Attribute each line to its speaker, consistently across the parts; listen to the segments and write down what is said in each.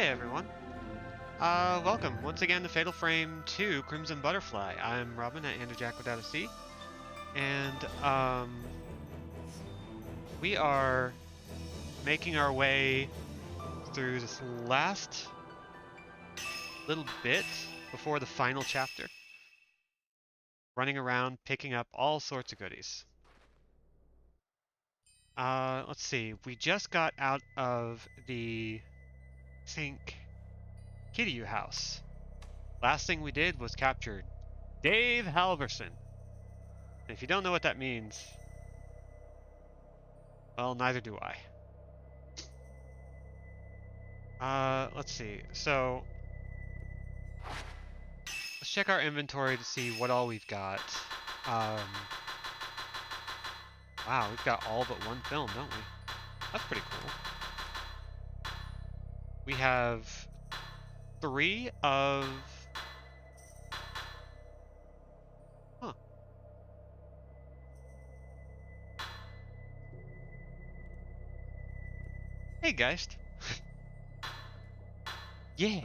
Speaker 1: everyone. Welcome once again to Fatal Frame 2 Crimson Butterfly. I'm Robin at Andrewjack without a C, and we are making our way through this last little bit before the final chapter. Running around picking up all sorts of goodies. Let's see. We just got out of the, I think, Kiryu house. Last thing we did was capture Dave Halverson. And if you don't know what that means, well, neither do I. Let's see. So, let's check our inventory to see what all we've got. Wow, we've got all but one film, don't we? That's pretty cool. We have 3 of... Huh. Hey, Geist. Yeah.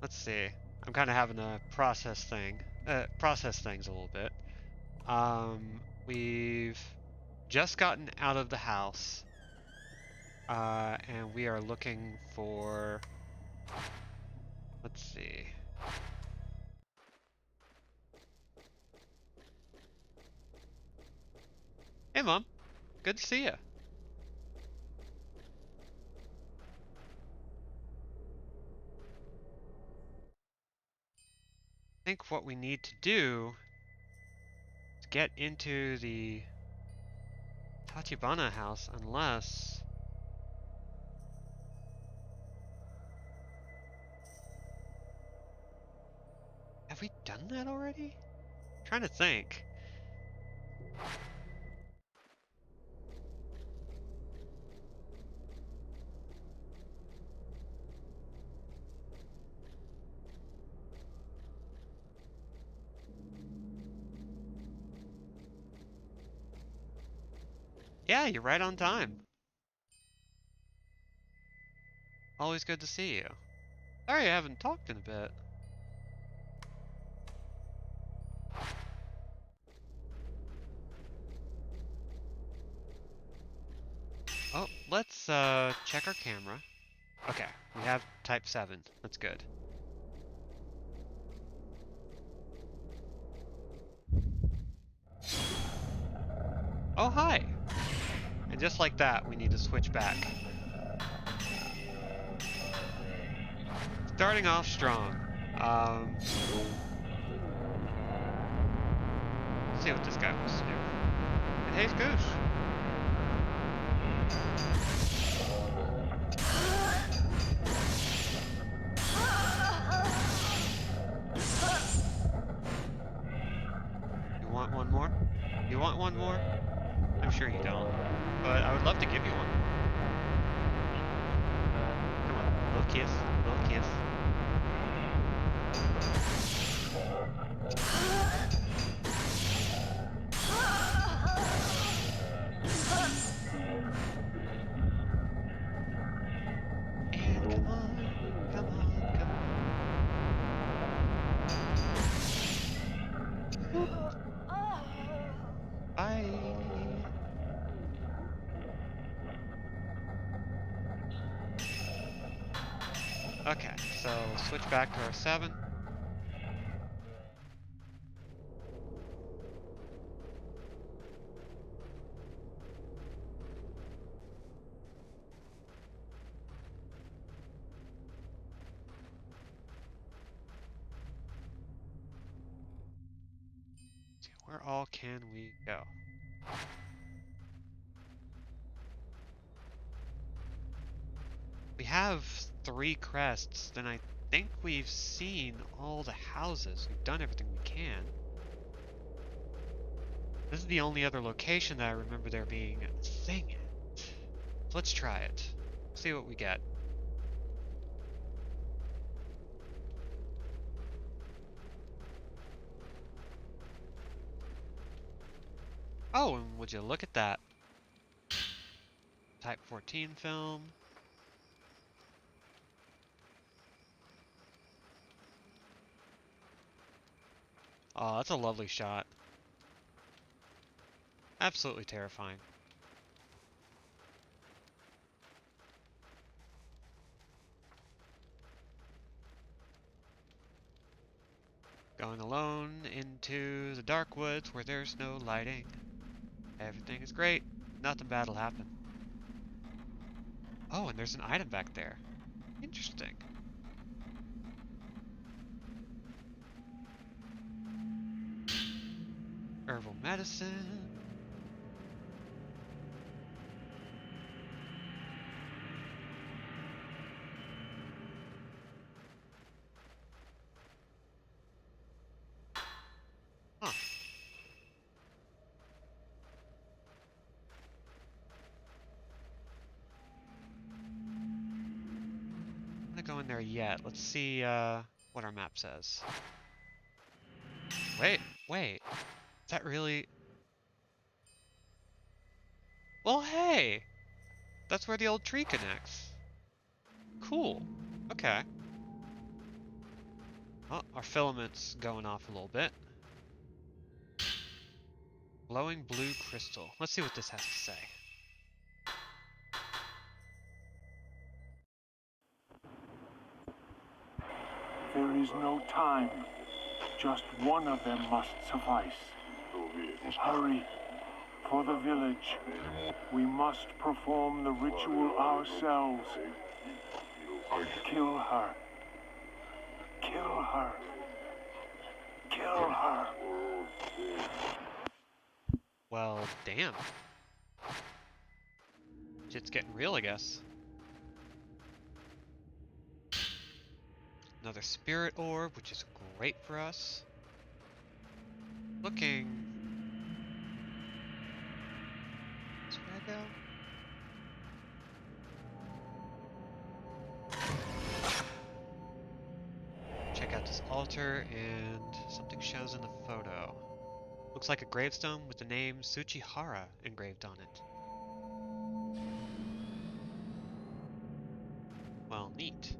Speaker 1: Let's see. I'm kind of having to process things a little bit. We've just gotten out of the house, and we are looking for, let's see. Hey, Mom. Good to see you. I think what we need to do is get into the Tachibana house, unless... Have we done that already? I'm trying to think. Yeah, you're right on time. Always good to see you. Sorry I haven't talked in a bit. Oh, let's check our camera. Okay, we have type 7. That's good. Oh, hi! And just like that, we need to switch back. Starting off strong. Let's see what this guy wants to do. And hey, Scoosh! You want one more? You want one more? I'm sure you don't, but I would love to give you one. Come on, little kiss, little kiss. And come on, come on, come on. Bye. Okay, so switch back to our 7. Where all can we go? We have 3 crests, then I think we've seen all the houses. We've done everything we can. This is the only other location that I remember there being a thing at. Let's try it. See what we get. Oh, and would you look at that? Type 14 film. Oh, that's a lovely shot. Absolutely terrifying. Going alone into the dark woods where there's no lighting. Everything is great. Nothing bad will happen. Oh, and there's an item back there. Interesting. Herbal medicine. Huh. I'm not gonna go in there yet. Let's see what our map says. Wait. Is that really... Well, hey! That's where the old tree connects. Cool. Okay. Oh, our filament's going off a little bit. Glowing blue crystal. Let's see what this has to say.
Speaker 2: There is no time. Just one of them must suffice. Hurry. For the village. We must perform the ritual ourselves. Kill her. Kill her. Kill her.
Speaker 1: Well, damn. Shit's getting real, I guess. Another spirit orb, which is great for us. Looking... Is where I go? Check out this altar, and something shows in the photo. Looks like a gravestone with the name Tsuchihara engraved on it. Well, neat.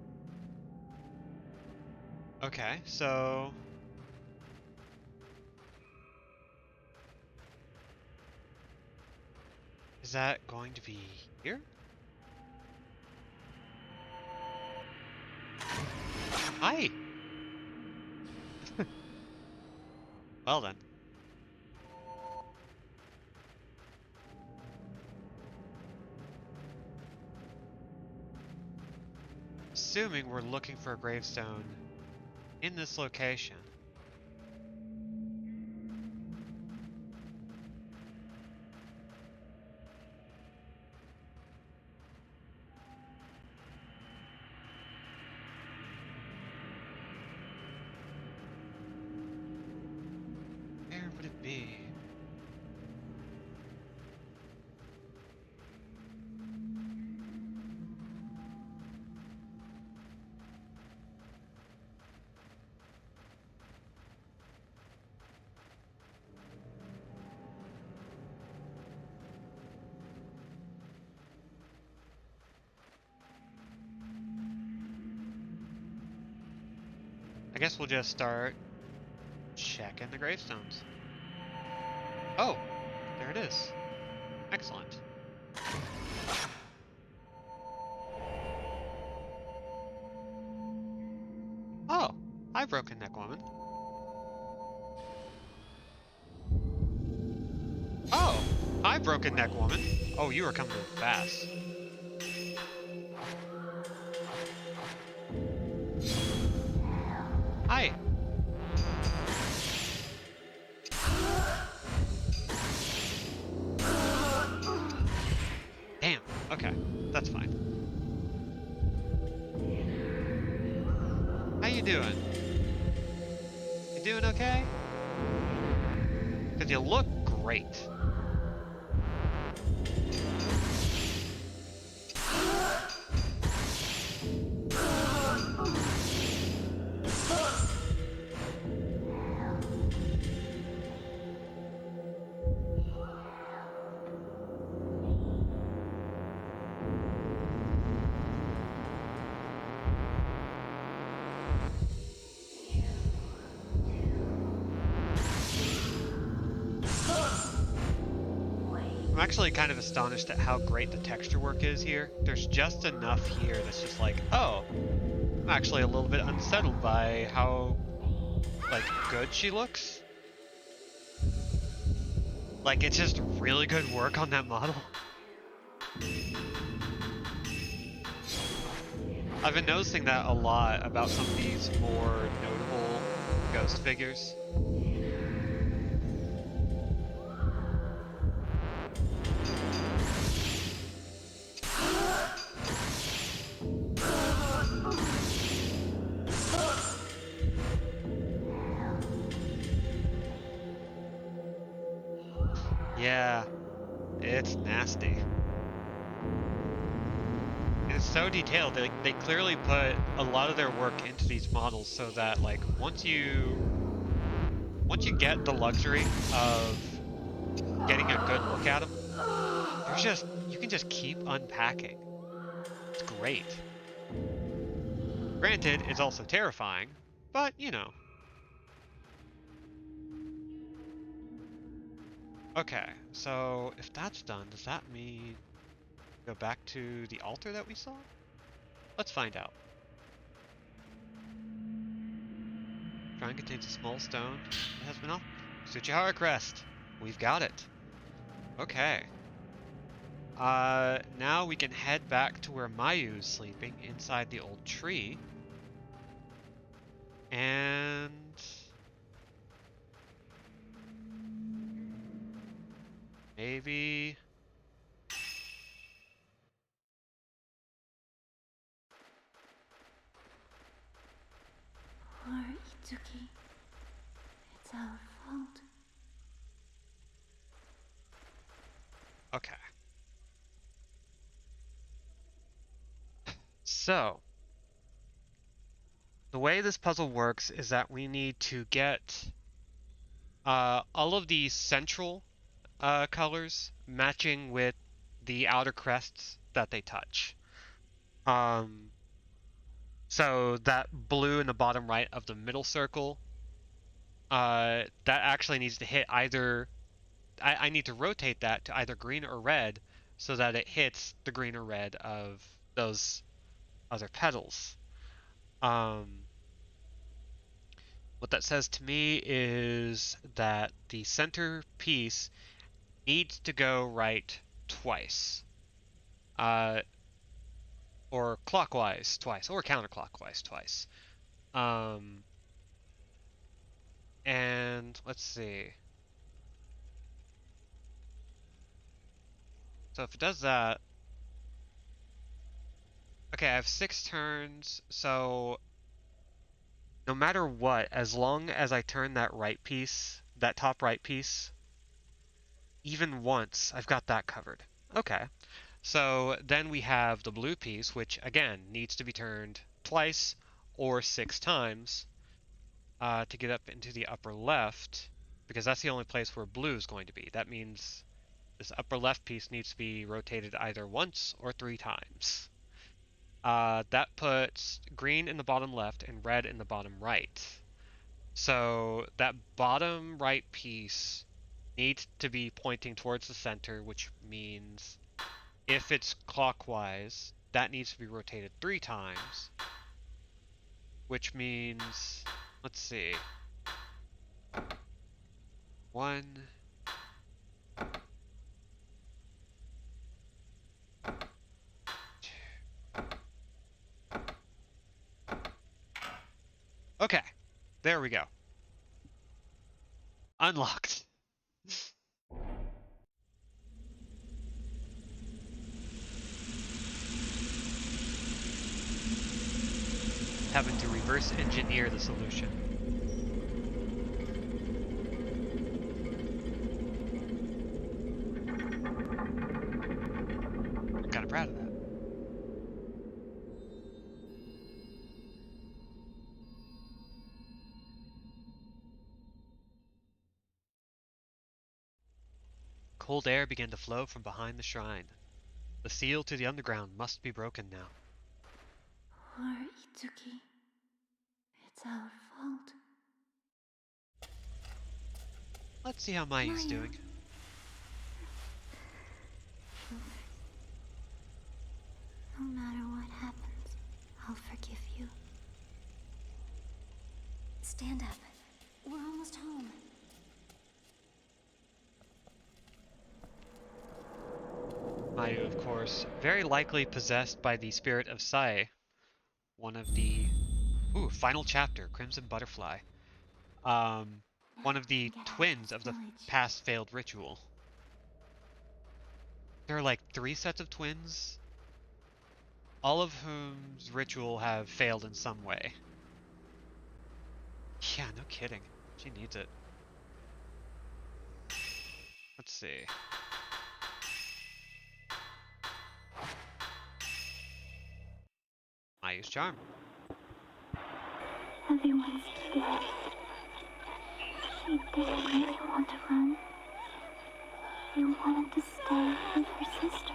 Speaker 1: Okay, so... Is that going to be here? Hi! Well then. Assuming we're looking for a gravestone in this location. Where would it be? I guess we'll just start checking the gravestones. Oh, there it is. Excellent. Oh, hi, Broken Neck Woman. Oh, hi, Broken Neck Woman. Oh, you are coming in fast. Hi. Damn, okay, that's fine. How you doing? You doing okay? Because you look great. I'm actually kind of astonished at how great the texture work is here. There's just enough here that's just like, oh, I'm actually a little bit unsettled by how, like, good she looks. Like, it's just really good work on that model. I've been noticing that a lot about some of these more notable ghost figures. Yeah, it's nasty. And it's so detailed. They clearly put a lot of their work into these models so that like once you get the luxury of getting a good look at them, you can just keep unpacking. It's great. Granted, it's also terrifying, but you know. Okay, so if that's done, does that mean go back to the altar that we saw? Let's find out. Shrine contains a small stone. It has been off. Tsuchihara crest. We've got it. Okay. Now we can head back to where Mayu's sleeping inside the old tree. And maybe
Speaker 3: Poor Itsuki. It's our fault.
Speaker 1: okay. So, the way this puzzle works is that we need to get all of the central colors matching with the outer crests that they touch. Um, so that blue in the bottom right of the middle circle, that actually needs to hit either. I need to rotate that to either green or red so that it hits the green or red of those other petals. Um, what that says to me is that the center piece needs to go right twice. Uh, or clockwise twice, or counterclockwise twice. Um, and let's see. So if it does that, okay, I have 6 turns, so no matter what, as long as I turn that right piece, that top right piece, even once, I've got that covered. Okay. So then we have the blue piece, which again needs to be turned twice or 6 times to get up into the upper left, because that's the only place where blue is going to be. That means this upper left piece needs to be rotated either once or 3 times. That puts green in the bottom left and red in the bottom right. So that bottom right piece needs to be pointing towards the center, which means if it's clockwise, that needs to be rotated 3 times, which means, let's see, 1, okay, there we go. Unlocked. Having to reverse engineer the solution. I'm kind of proud of that. Cold air began to flow from behind the shrine. The seal to the underground must be broken now.
Speaker 3: Poor Itsuki. It's our fault.
Speaker 1: Let's see how Mayu's
Speaker 3: Mayu.
Speaker 1: doing.
Speaker 3: Stand up. We're almost home.
Speaker 1: Mayu, of course, very likely possessed by the spirit of Sai, one of the... Ooh, final chapter, Crimson Butterfly. One
Speaker 3: Now
Speaker 1: of
Speaker 3: we can
Speaker 1: the
Speaker 3: get out of
Speaker 1: twins
Speaker 3: this
Speaker 1: of the
Speaker 3: village.
Speaker 1: past failed ritual. There are like 3 sets of twins, all of whom's ritual have failed in some way. Yeah, no kidding. She needs it. Let's see. Mayu's charm.
Speaker 3: Everyone's scared. She didn't really want to run. She wanted to stay with her sister.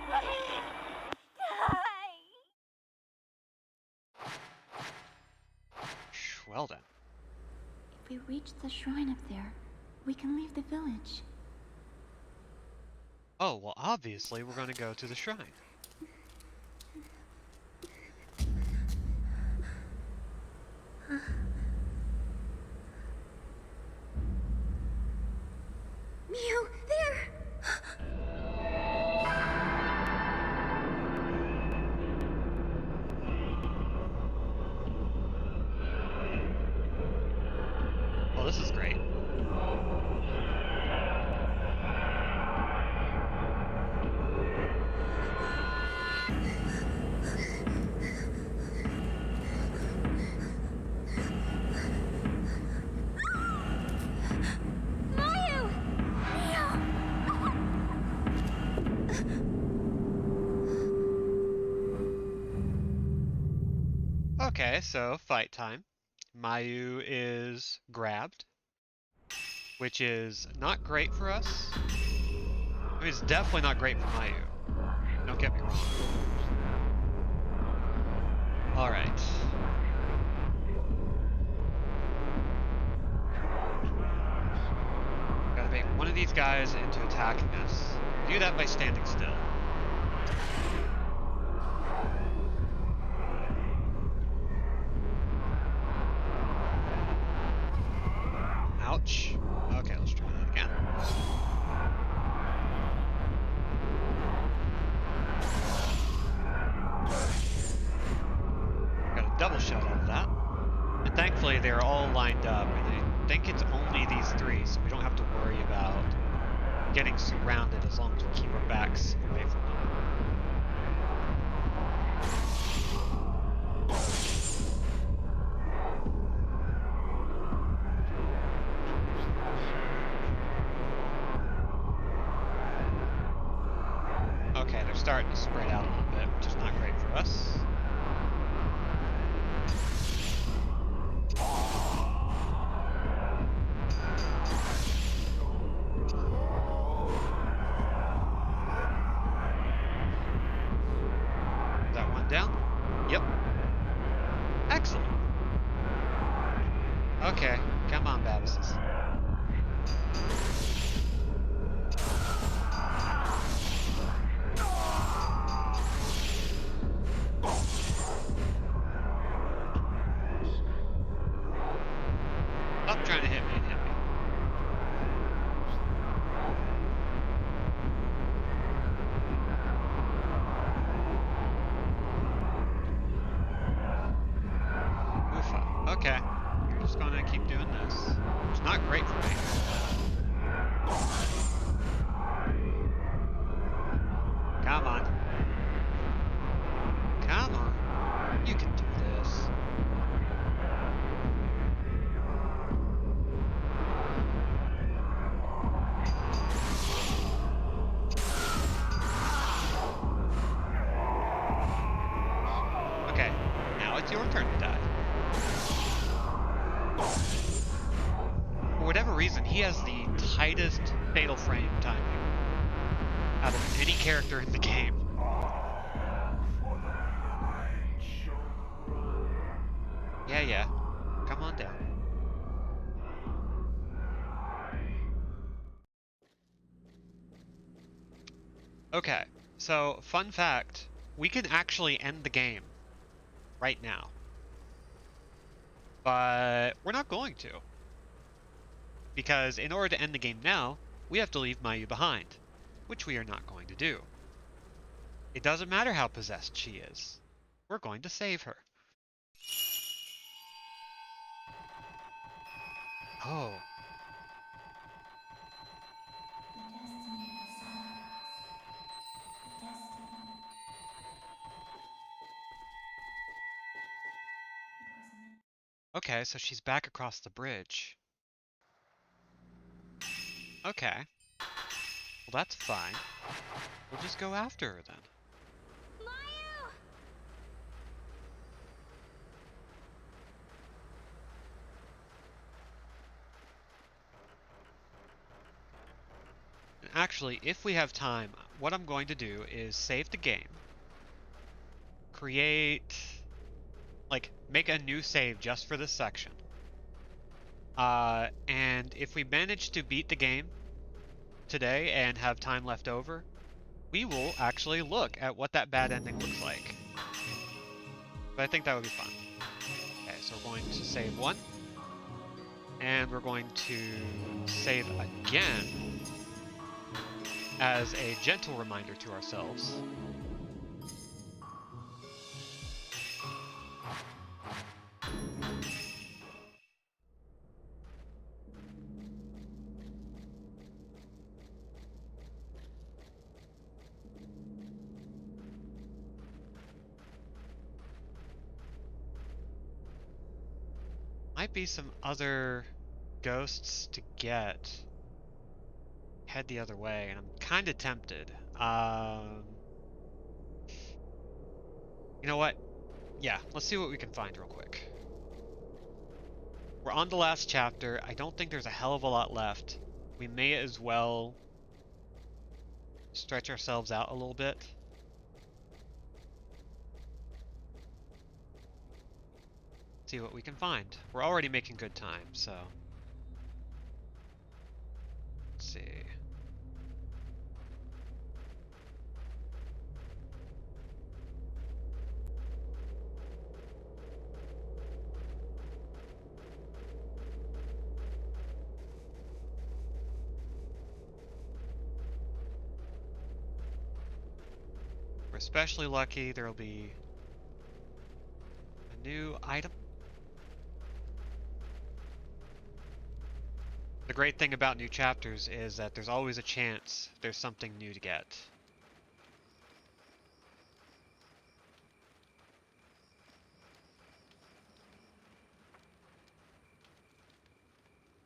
Speaker 1: Well then.
Speaker 3: If we reach the shrine up there, we can leave the village.
Speaker 1: Oh, well obviously we're going to go to the shrine.
Speaker 3: Mayu, there!
Speaker 1: Well, this is great.
Speaker 3: Mayu!
Speaker 1: Okay, so fight time. Mayu is grabbed, which is not great for us. I mean, it's definitely not great for Mayu. Don't get me wrong. Alright. Gotta make one of these guys into attacking us. Do that by standing still. Ouch. Okay, let's try that again. Got a double shot out of that. And thankfully they're all lined up, and I think it's only these 3, so we don't have to worry about getting surrounded as long as we keep our backs away from them. Okay, they're starting to spread out a little bit, which is not great for us. Is that one down? Yep. Excellent. Okay, come on, Babises. Stop trying to hit me and hit me. Oofa. Okay. You're just gonna keep doing this. It's not great for me. Come on. Come on. You can do this. Okay, now it's your turn to die. For whatever reason, he has the tightest fatal frame timing out of any character in the game. Yeah. Come on down. Okay, so fun fact, we can actually end the game right now. But we're not going to. Because in order to end the game now, we have to leave Mayu behind, which we are not going to do. It doesn't matter how possessed she is. We're going to save her. Oh. Okay, so she's back across the bridge. Okay. Well, that's fine. We'll just go after her then.
Speaker 3: Mayu!
Speaker 1: And actually, if we have time, what I'm going to do is save the game. Create... like, make a new save just for this section. And if we manage to beat the game today and have time left over, we will actually look at what that bad ending looks like. But I think that would be fun. Okay, so we're going to save one. And we're going to save again as a gentle reminder to ourselves. Might be some other ghosts to get. Head the other way, and I'm kind of tempted. You know what? Yeah, let's see what we can find real quick. We're on the last chapter. I don't think there's a hell of a lot left. We may as well stretch ourselves out a little bit. See what we can find. We're already making good time, so... let's see. We're especially lucky there'll be a new item. The great thing about new chapters is that there's always a chance there's something new to get.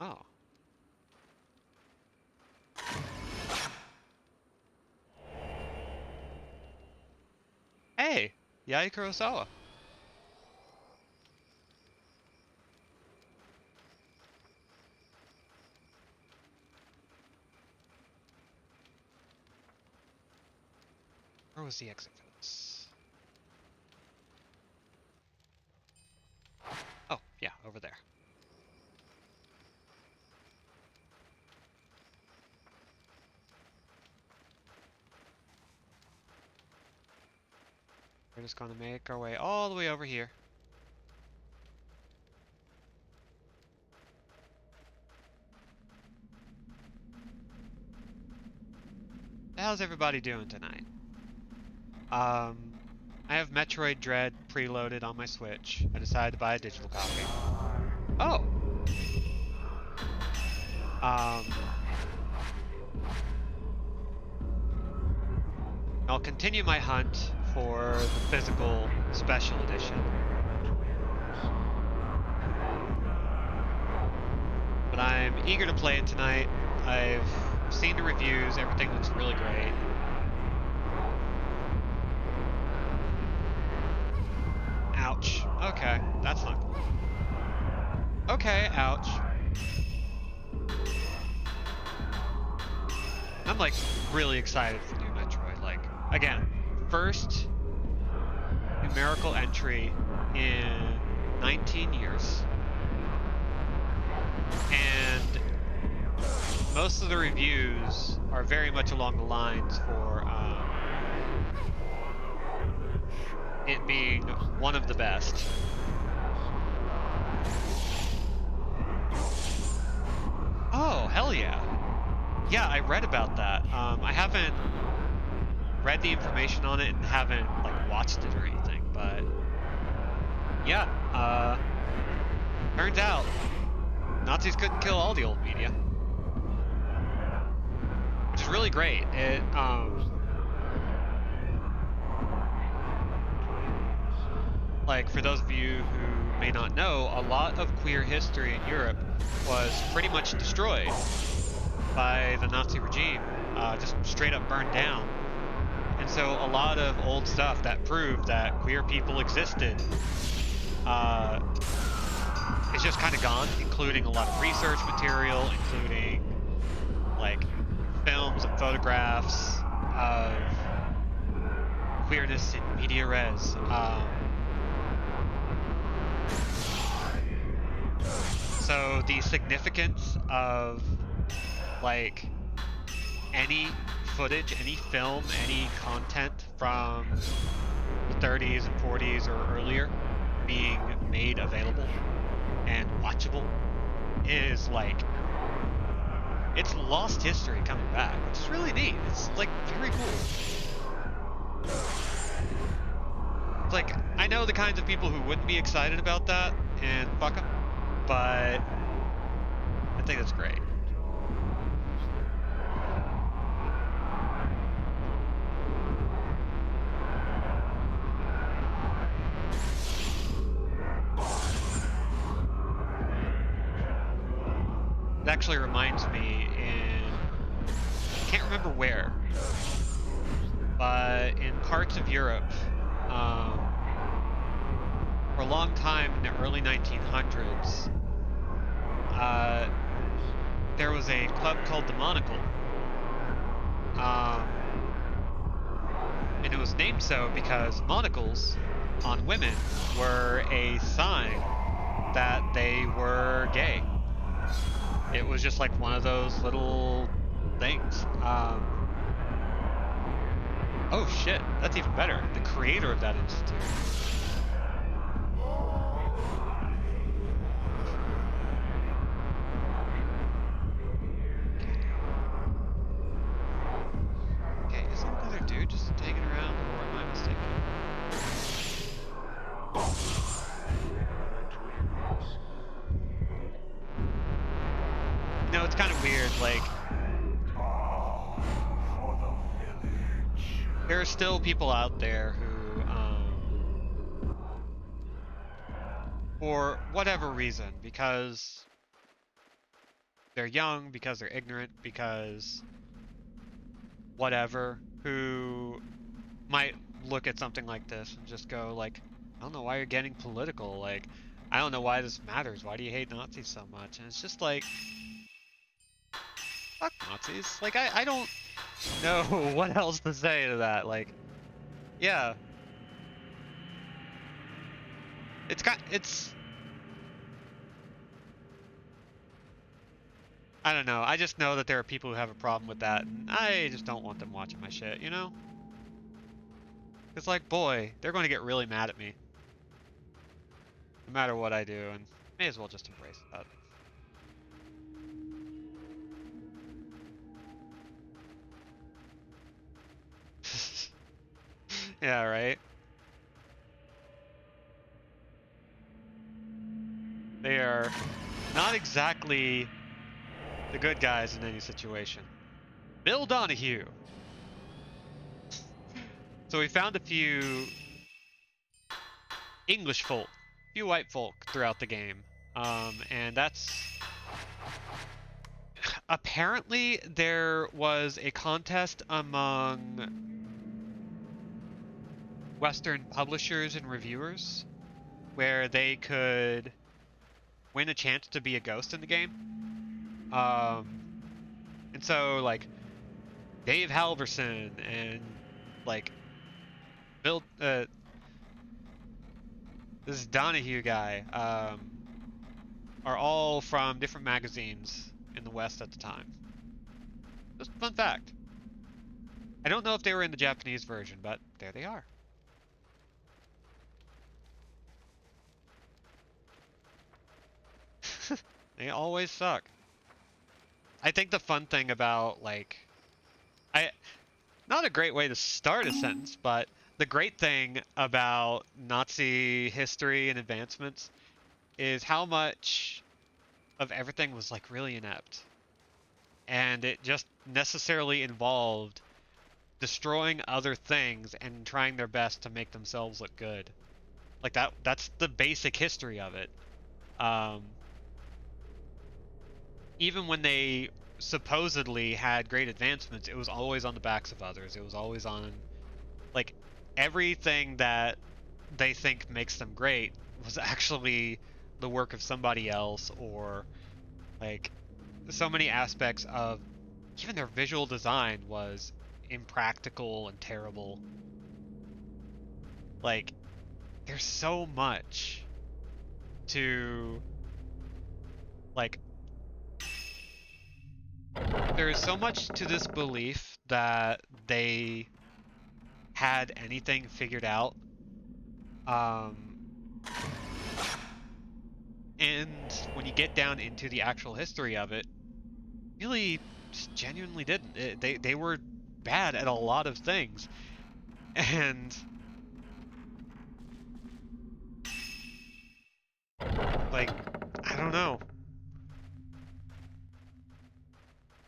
Speaker 1: Oh. Hey! Yai Kurosawa. Where was the exit for this? Oh, yeah, over there. We're just gonna make our way all the way over here. How's everybody doing tonight? I have Metroid Dread preloaded on my Switch. I decided to buy a digital copy. Oh! I'll continue my hunt for the physical special edition. But I'm eager to play it tonight. I've seen the reviews, everything looks really great. Ouch. Okay, that's not cool. Okay, ouch. I'm like really excited for new Metroid. Like, again, first numerical entry in 19 years. And most of the reviews are very much along the lines for it being one of the best. Yeah, I read about that. I haven't read the information on it and haven't like watched it or anything, but yeah, turns out Nazis couldn't kill all the old media, which is really great. It like for those of you who may not know, a lot of queer history in Europe was pretty much destroyed by the Nazi regime, just straight up burned down. And so a lot of old stuff that proved that queer people existed uh, is just kind of gone, including a lot of research material, including like films and photographs of queerness in media res. So the significance of like any footage, any film, any content from the 30s and 40s or earlier being made available and watchable is like it's lost history coming back, which is really neat. It's like very cool. It's like I know the kinds of people who wouldn't be excited about that, and fuck them, but I think that's great. It actually reminds me I can't remember where, but in parts of Europe, for a long time in the early 1900s, there was a club called the Monocle, and it was named so because monocles on women were a sign that they were gay. It was just like one of those little things. Oh shit, that's even better. The creator of that institute. Okay, is there another dude just taking around, or am I mistaken? You know, it's kind of weird, like, there are still people out there who, for whatever reason, because they're young, because they're ignorant, because whatever, who might look at something like this and just go like, I don't know why you're getting political, like, I don't know why this matters, why do you hate Nazis so much? And it's just like, fuck Nazis. Like, I don't know what else to say to that. Like, yeah. It's I don't know. I just know that there are people who have a problem with that, and I just don't want them watching my shit, you know? It's like, boy, they're going to get really mad at me. No matter what I do, and may as well just embrace that. Yeah, right? They are not exactly the good guys in any situation. Bill Donahue. So we found a few English folk, a few white folk throughout the game. And that's apparently there was a contest among Western publishers and reviewers where they could win a chance to be a ghost in the game. And so like Dave Halverson and like Bill, this Donahue guy, are all from different magazines in the West at the time. Just a fun fact. I don't know if they were in the Japanese version, but there they are. They always suck. I think the fun thing about, like, I not a great way to start a sentence, but the great thing about Nazi history and advancements is how much of everything was like really inept. And it just necessarily involved destroying other things and trying their best to make themselves look good. Like that's the basic history of it. Um, Even when they supposedly had great advancements, it was always on the backs of others. It was always on, like, everything that they think makes them great was actually the work of somebody else, or like so many aspects of even their visual design was impractical and terrible. Like, there's so much to, like, there is so much to this belief that they had anything figured out. Um, and when you get down into the actual history of it, really just genuinely didn't. They were bad at a lot of things, and like I don't know.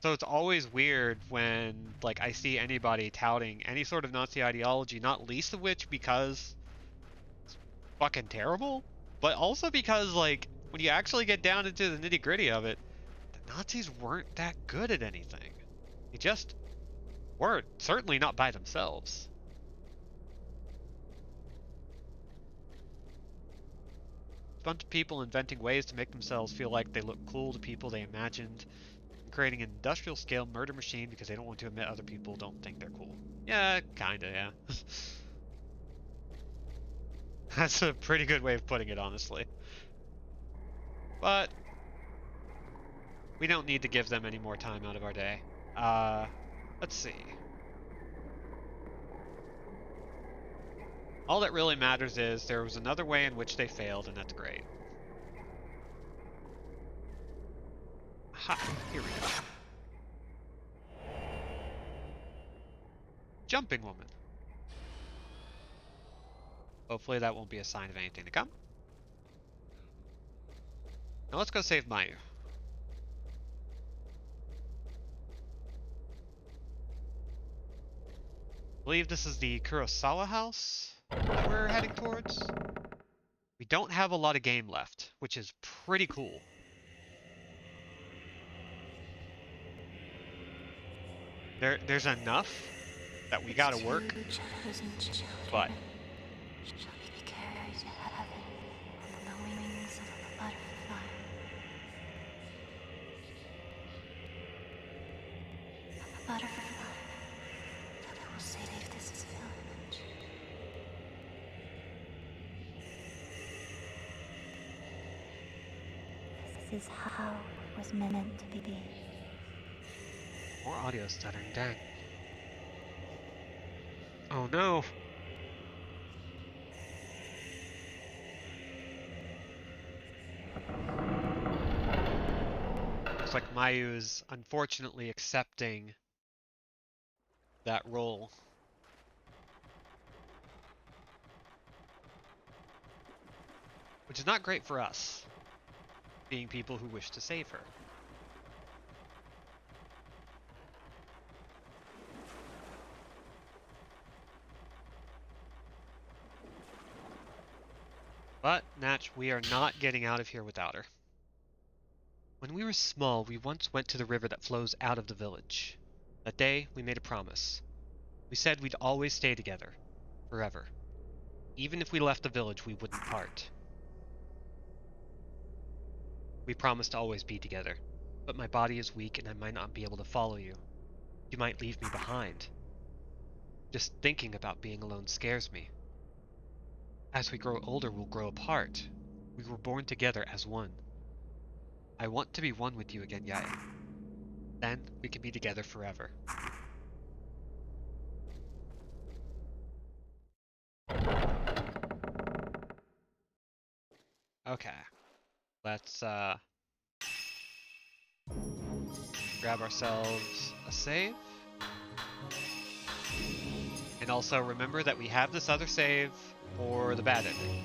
Speaker 1: So it's always weird when like I see anybody touting any sort of Nazi ideology, not least of which because it's fucking terrible, but also because like when you actually get down into the nitty-gritty of it, the Nazis weren't that good at anything. They just weren't, certainly not by themselves. A bunch of people inventing ways to make themselves feel like they look cool to people they imagined, and creating an industrial scale murder machine because they don't want to admit other people don't think they're cool. Yeah, kinda, yeah. That's a pretty good way of putting it, honestly. But we don't need to give them any more time out of our day. Uh, let's see. All that really matters is there was another way in which they failed, and that's great. Ha! Here we go. Jumping woman. Hopefully that won't be a sign of anything to come. Now let's go save Mayu. I believe this is the Kurosawa house that we're heading towards. We don't have a lot of game left, which is pretty cool. There's enough that we gotta work, but
Speaker 3: shall be carried to heaven on the wings of a butterfly. A butterfly that will save this village. This is how it was meant to be.
Speaker 1: more audio stuttering, dang. Oh no! Looks like Mayu is unfortunately accepting that role. Which is not great for us, being people who wish to save her. But, Natch, we are not getting out of here without her. When we were small, we once went to the river that flows out of the village. That day, we made a promise. We said we'd always stay together. Forever. Even if we left the village, we wouldn't part. We promised to always be together. But my body is weak and I might not be able to follow you. You might leave me behind. Just thinking about being alone scares me. As we grow older, we'll grow apart. We were born together as one. I want to be one with you again, Yae. Then we can be together forever. Okay. Let's grab ourselves a save. And also remember that we have this other save for the bad ending.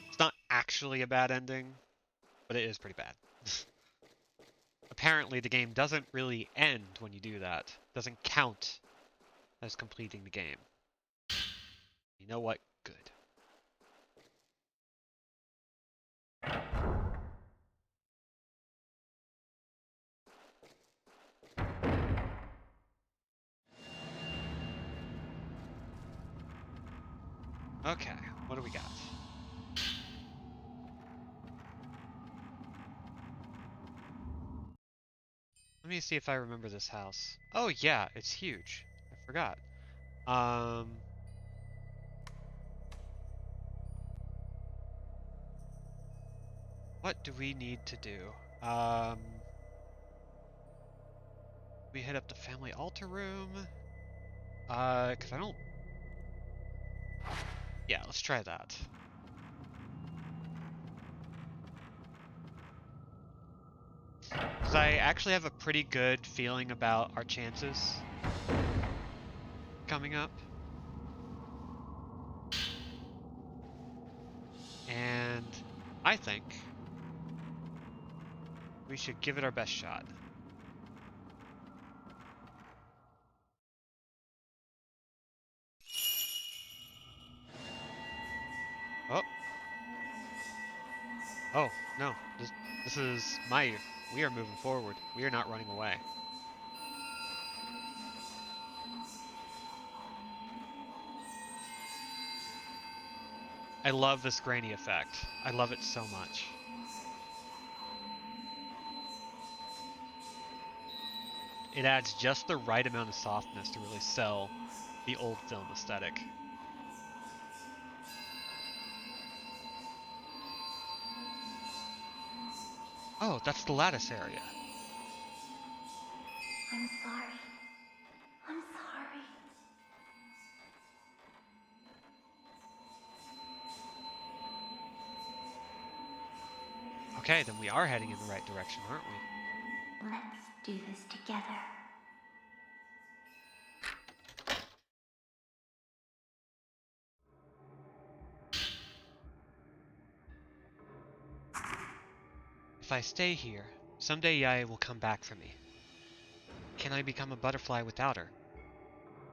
Speaker 1: It's not actually a bad ending, but it is pretty bad. Apparently the game doesn't really end when you do that. It doesn't count as completing the game. You know what? Good. Okay, what do we got? Let me see if I remember this house. Oh yeah, it's huge. I forgot. What do we need to do? We hit up the family altar room. 'Cause I don't... Yeah, let's try that. Because I actually have a pretty good feeling about our chances coming up. And I think we should give it our best shot. Oh. Oh, no. This is Mayu. We are moving forward. We are not running away. I love this grainy effect. I love it so much. It adds just the right amount of softness to really sell the old film aesthetic. Oh, that's the lattice area.
Speaker 3: I'm sorry. I'm sorry.
Speaker 1: Okay, then we are heading in the right direction, aren't we?
Speaker 3: Let's do this together.
Speaker 1: If I stay here, someday Yae will come back for me. Can I become a butterfly without her?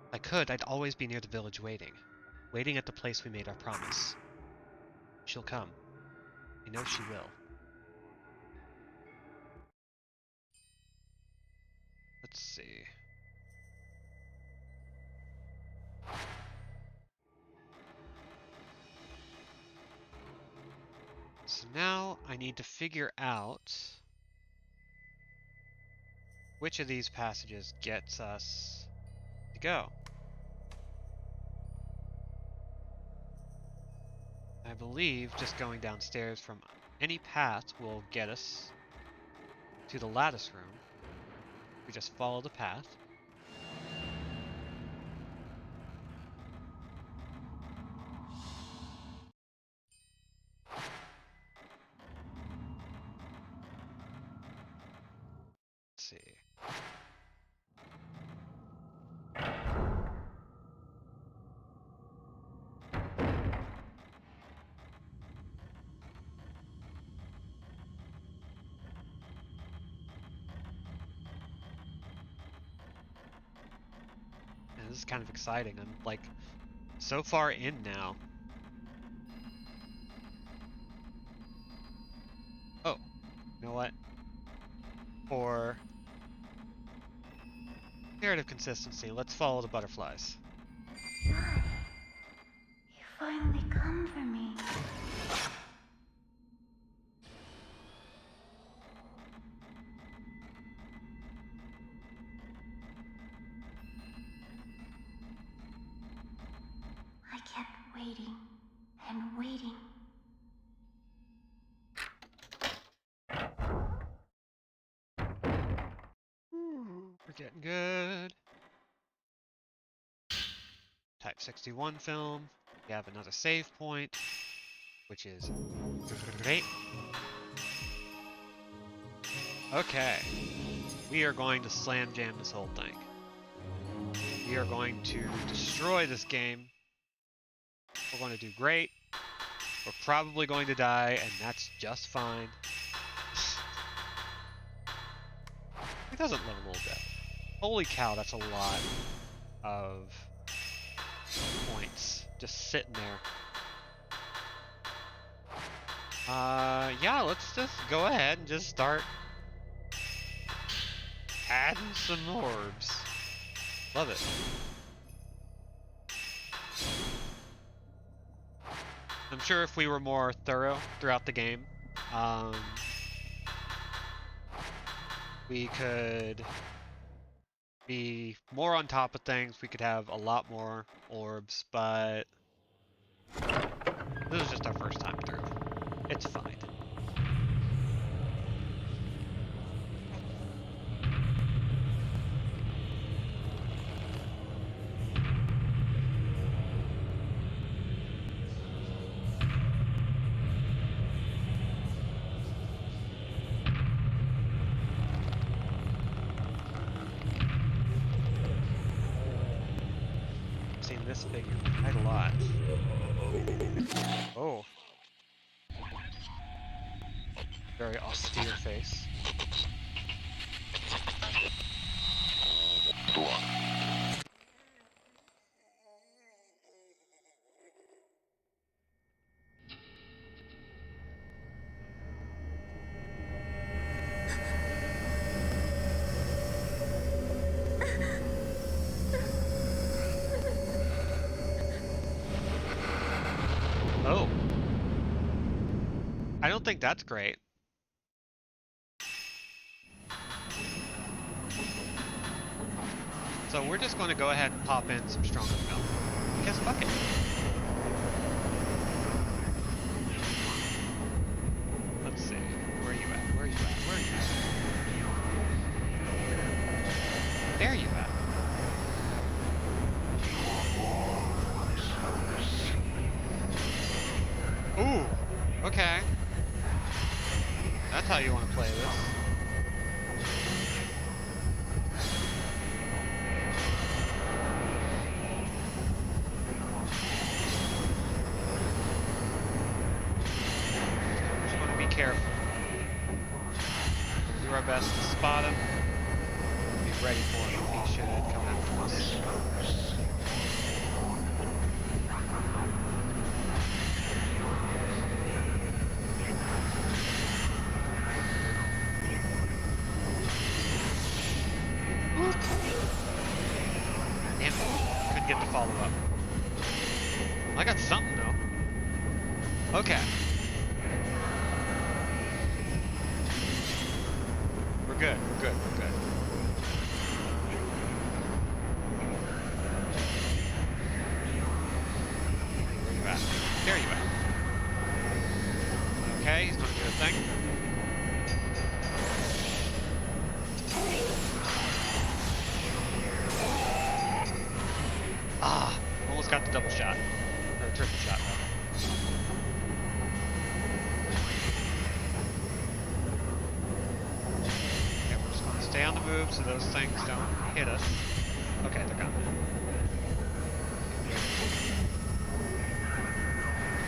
Speaker 1: If I could, I'd always be near the village waiting at the place we made our promise. She'll come. I know she will. Let's see. So now I need to figure out which of these passages gets us to go. I believe just going downstairs from any path will get us to the lattice room. We just follow the path. Let's see. And this is kind of exciting. I'm like so far in now. Oh, you know what? For narrative consistency, let's follow the butterflies.
Speaker 3: Hi. You finally come for me. I kept waiting and waiting.
Speaker 1: We're getting good. Type 61 film. We have another save point, which is great. Okay. we are going to slam jam this whole thing. We are going to destroy this game. We're going to do great. We're probably going to die, and that's just fine. He doesn't live a little bit. Holy cow, that's a lot of points just sitting there. Yeah, let's just go ahead and just start adding some orbs. Love it. I'm sure if we were more thorough throughout the game, we could be more on top of things. We could have a lot more orbs, but this is just our first time through. It's fine. I've seen this figure quite a lot. Oh. Very austere face. Oh. I don't think that's great. So we're just going to go ahead and pop in some stronger milk. Because fuck it. Let's see. Where are you at? Where are you at? Where are you at? There you at. Ooh. Okay. That's how you want to play this. Just want to be careful. Do our best to spot him. Be ready for him if he should come after us. Damn it. Couldn't get the follow-up. I got something, though. Okay. We're good, we're good, we're good. Where you at? There you at. Okay, he's gonna do a thing. Ah, almost got the double shot. Or triple shot, rather. Okay, we're just going to stay on the move so those things don't hit us. Okay, they're gone.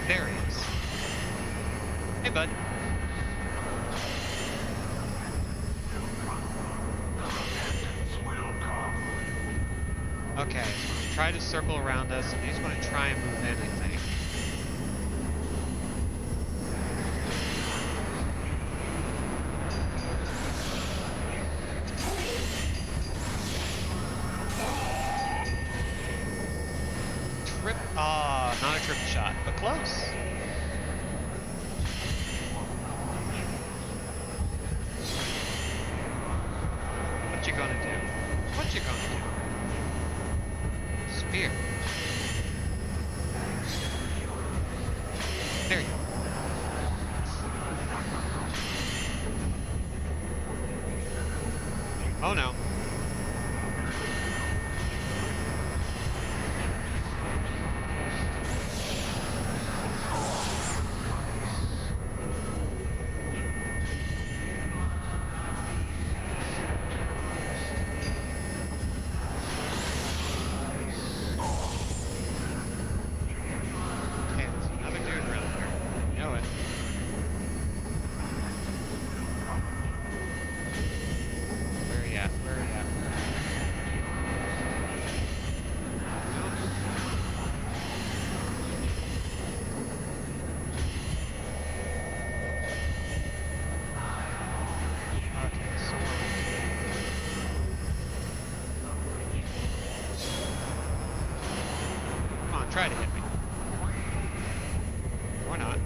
Speaker 1: There he is. Hey, bud. Okay, so he's try to circle around us, and he's going to try and move in, I think. Not a triple shot, but close. What you gonna do? What you gonna do? Spear. There you go. Oh no. try to hit me. Or not.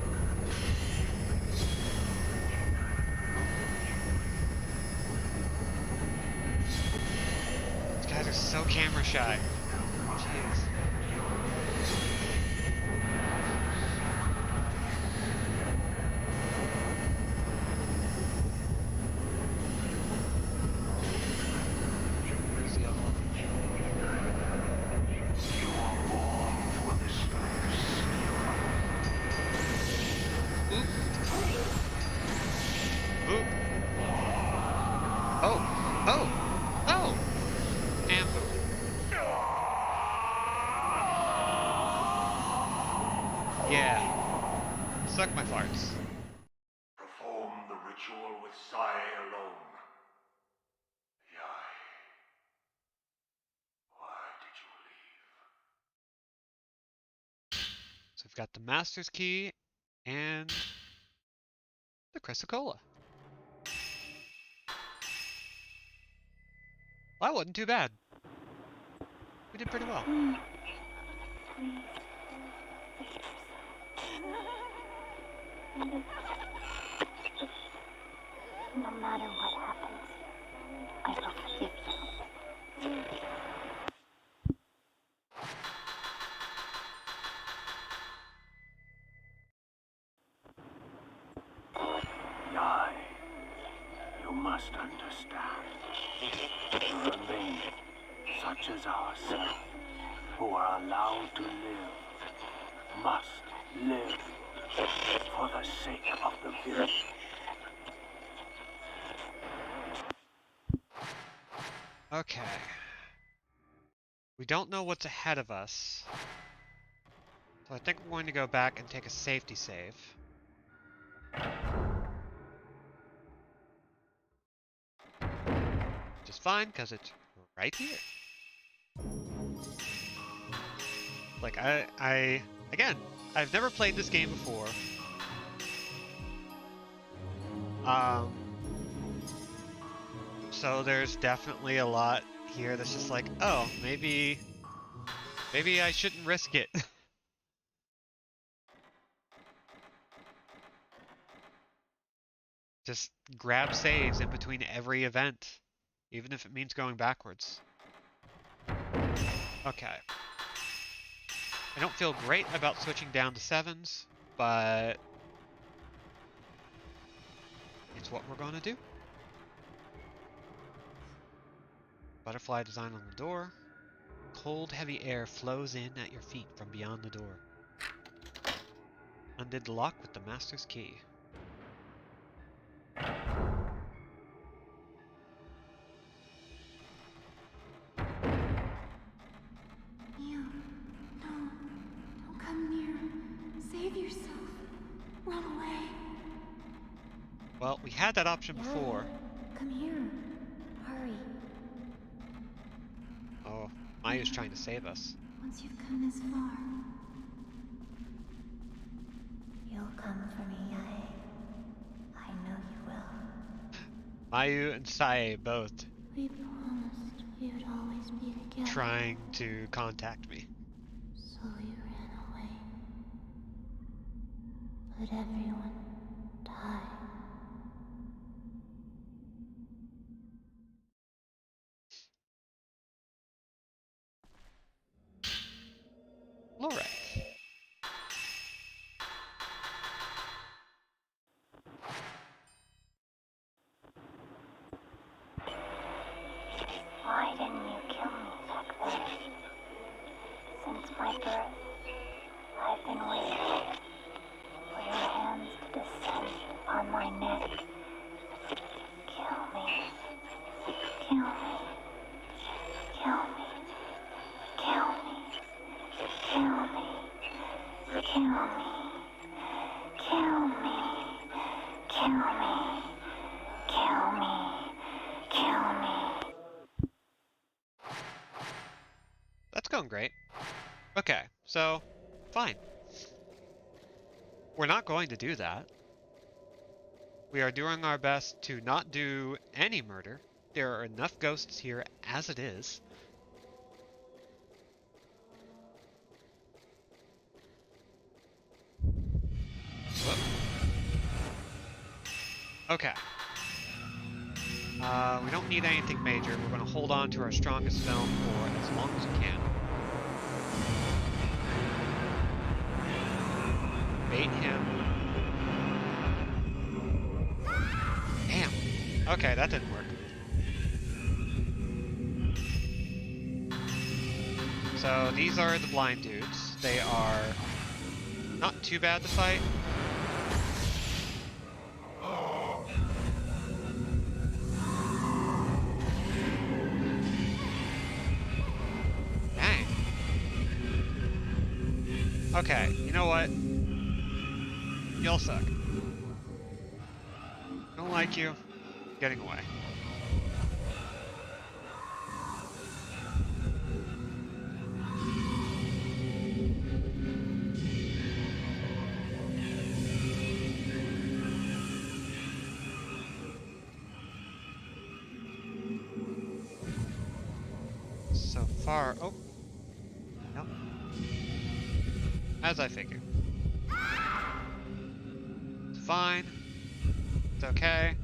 Speaker 1: These guys are so camera shy. Jeez. Where's the other one? Oop. Oop. Oh. Oh. Oh. And boom. Yeah. Suck my farts.
Speaker 2: Perform the ritual with Sai alone. Yai, why did you leave?
Speaker 1: So we've got the Master's Key and the Chrysocolla. Well, that wasn't too bad. We did pretty well.
Speaker 3: Please, no matter what happens, I will forgive you.
Speaker 2: Yai, you must understand. The remain, such as ourselves, who are allowed to live, must live for the sake of the village.
Speaker 1: Okay. We don't know what's ahead of us. So I think we're going to go back and take a safety save. Which is fine, because it's right here. Like, again, I've never played this game before. So there's definitely a lot here that's just like, oh, maybe I shouldn't risk it. Just grab saves in between every event, even if it means going backwards. Okay. I don't feel great about switching down to 7s, but it's what we're going to do. Butterfly design on the door. Cold, heavy air flows in at your feet from beyond the door. Undid the lock with the Master's Key.
Speaker 3: You, no, don't come near. Save yourself. Run away.
Speaker 1: Well, we had that option before.
Speaker 3: Come here. Hurry.
Speaker 1: Oh, Mayu's trying to save us.
Speaker 3: Once you've come this far, you'll come for me, I know you will.
Speaker 1: Mayu and Sae both
Speaker 3: We promised we would always be together.
Speaker 1: trying to contact me.
Speaker 3: So you ran away. Let everyone die.
Speaker 1: Alright.
Speaker 3: Why didn't you kill me back then? Since my birth, I've been waiting for your hands to descend upon my neck. Kill me. Kill me. Kill me. Kill me. Kill me. Kill me. Kill me. Kill me. Kill me. Kill me.
Speaker 1: That's going great. Okay, so, fine. We're not going to do that. We are doing our best to not do any murder. There are enough ghosts here as it is. Okay. We don't need anything major. We're going to hold on to our strongest film for as long as we can. Bait him. Damn. Okay, that didn't work. So these are the blind dudes. They are not too bad to fight. Dang. Okay, you know what? Y'all suck. Don't like you. Getting away. So far, oh, no. As I figured. It's fine. It's okay.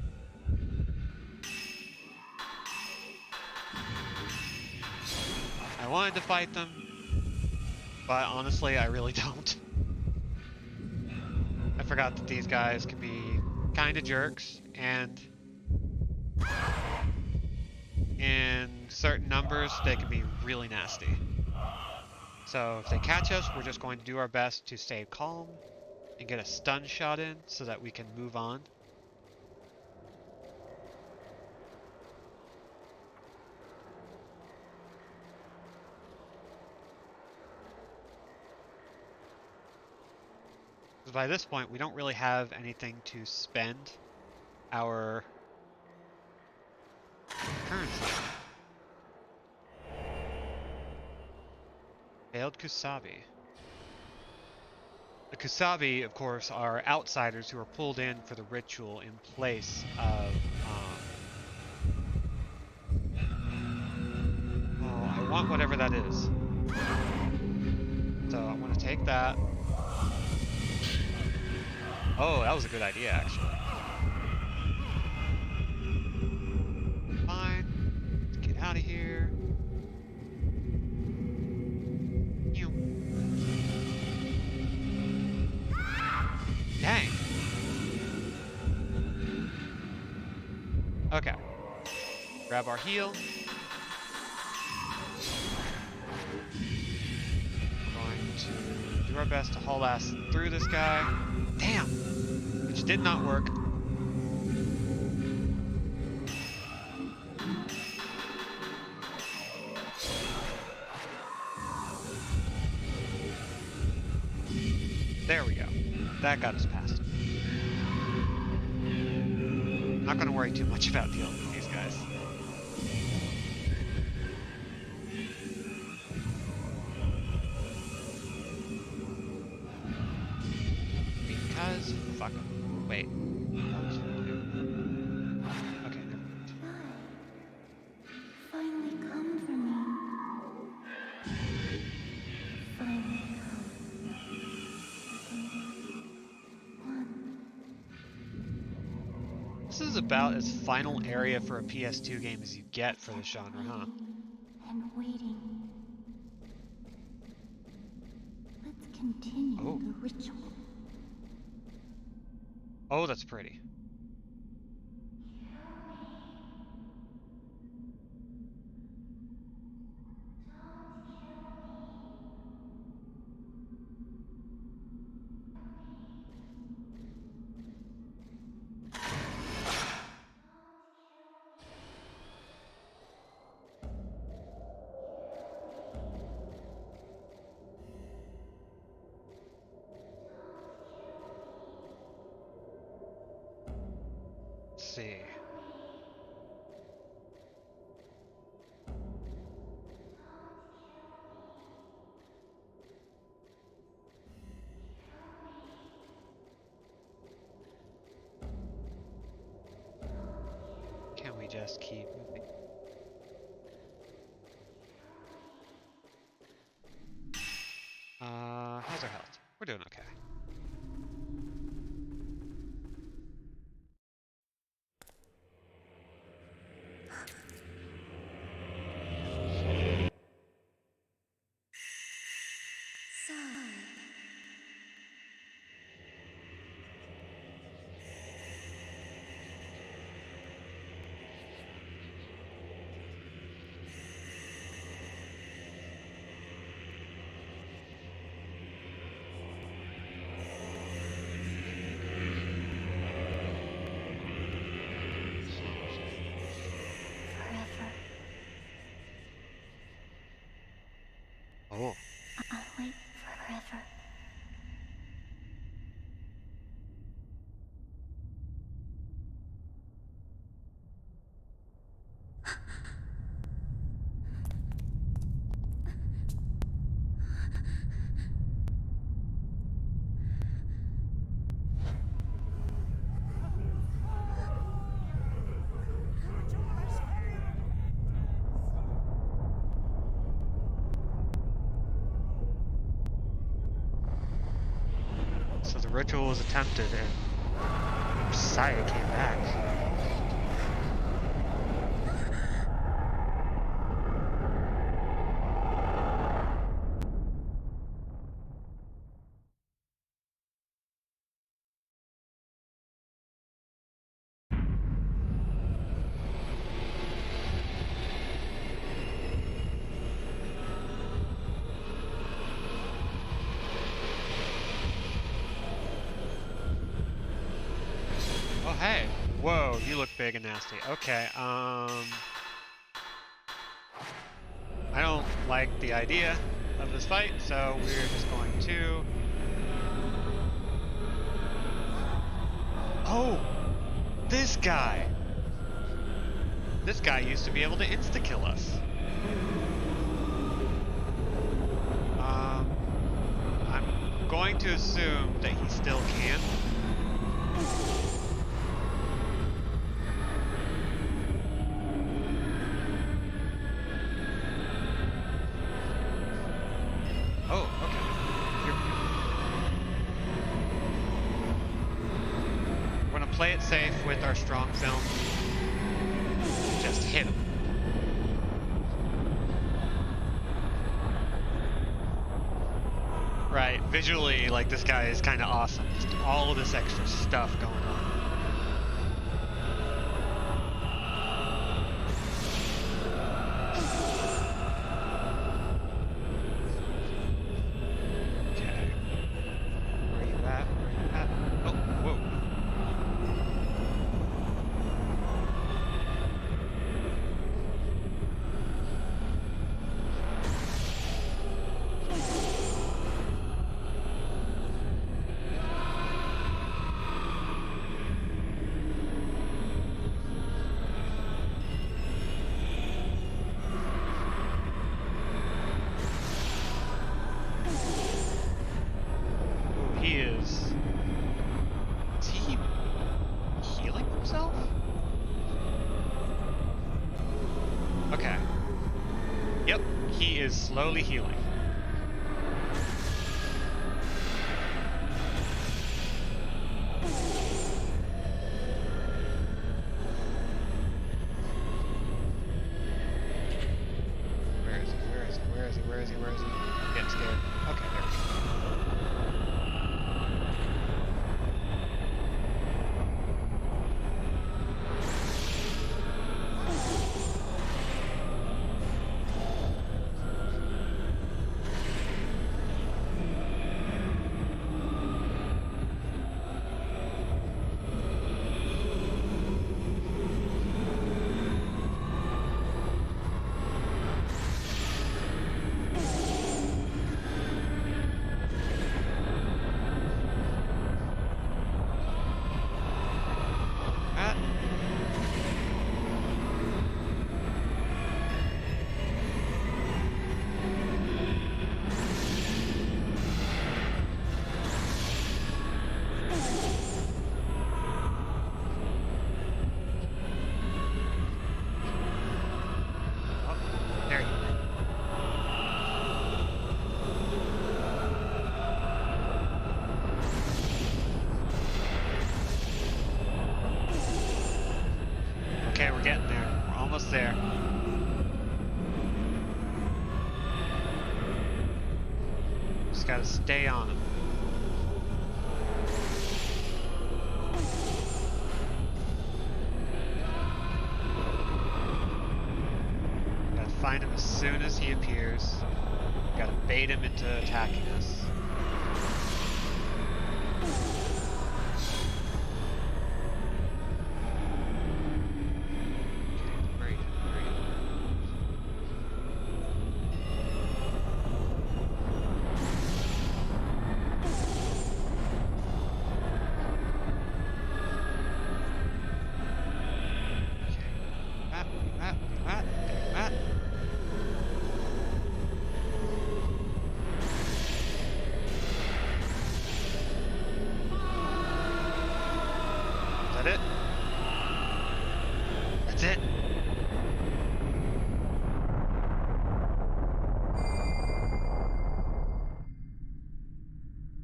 Speaker 1: I wanted to fight them, but honestly, I really don't. I forgot that these guys can be kind of jerks, and in certain numbers, they can be really nasty. So if they catch us, we're just going to do our best to stay calm and get a stun shot in so that we can move on. Because by this point, we don't really have anything to spend our currency on. Failed Kusabi. The Kusabi, of course, are outsiders who are pulled in for the ritual in place of, oh, I want whatever that is. So I want to take that. Oh, that was a good idea, actually. Fine. Let's get out of here. Ew. Dang. Okay. Grab our heal. Going to do our best to haul ass through this guy. Damn! Which did not work. There we go. That got us past him. Not gonna worry too much about dealing with these guys. Because fuck 'em. Wait. Okay, never mind.
Speaker 3: Finally come for me. Finally come.
Speaker 1: This is about as final area for a PS2 game as you get for this genre, huh?
Speaker 3: And waiting. Let's continue
Speaker 1: Oh.
Speaker 3: the ritual.
Speaker 1: Oh, that's pretty. Let's see. Can we just keep moving? How's our health? We're doing okay.
Speaker 3: Forever.
Speaker 1: Oh.
Speaker 3: I'll wait forever.
Speaker 1: So the ritual was attempted and Messiah came back. Oh, hey. Whoa, you look big and nasty. Okay, I don't like the idea of this fight, so we're just going to... Oh! This guy! This guy used to be able to insta-kill us. I'm going to assume that he still can. Oh, okay. We're gonna play it safe with our strong film. Just hit him. Right, visually, like, this guy is kind of awesome. Just all of this extra stuff going on. Okay. Where are you at? Where are you at? Oh, whoa. He is... Is he healing himself? Okay. Yep, he is slowly healing. Where is he? Where is he? Where is he? Where is he? Where is he? I'm getting scared. Okay, there we go. Ah. Oh, there you go. Okay, we're getting there. We're almost there. Just gotta stay on him. Gotta find him as soon as he appears. Gotta bait him into attacking us.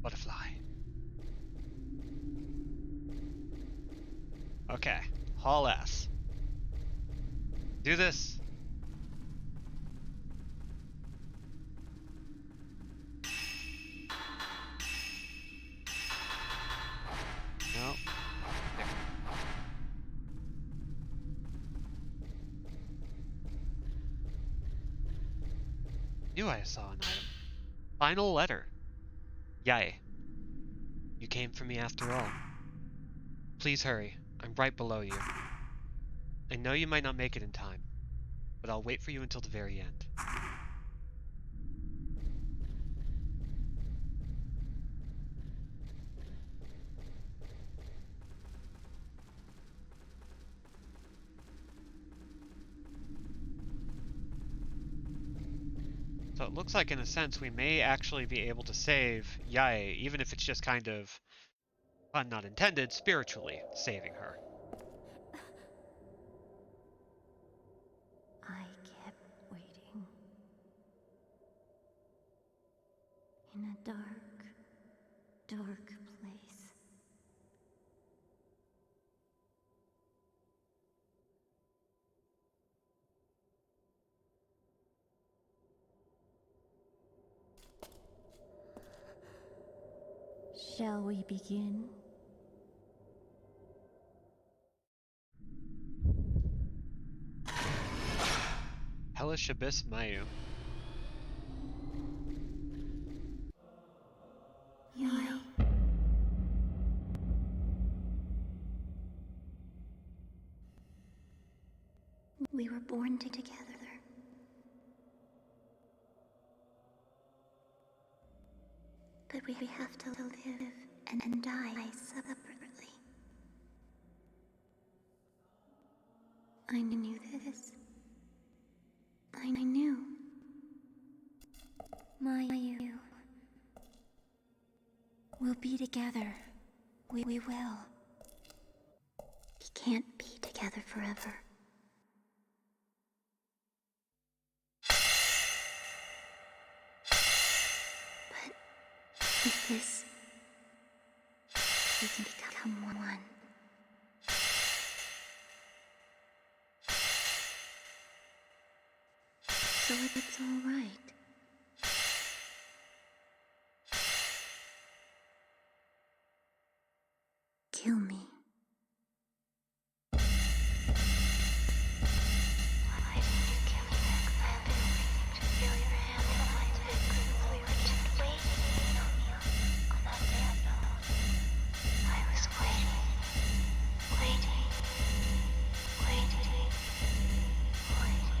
Speaker 1: Butterfly. Okay, haul ass. Do this. No. There. Knew I saw an item. Final letter. Yay. You came for me after all. Please hurry. I'm right below you. I know you might not make it in time, but I'll wait for you until the very end. So it looks like, in a sense, we may actually be able to save Yae, even if it's just kind of, pun not intended, spiritually saving her.
Speaker 3: I kept waiting. In a dark, dark place. Shall we begin?
Speaker 1: Hellish Abyss Mayu.
Speaker 3: Yai. We were born together. But we have to live and die separately. I knew this. I knew. Mayu. We'll be together. We will. We can't be together forever. But with this, we can become one. So it's all right. Kill me. Why didn't you kill me back then? I've been waiting to feel your hand on my neck since we were just waiting on you on that day alone. I was waiting, waiting, waiting, waiting.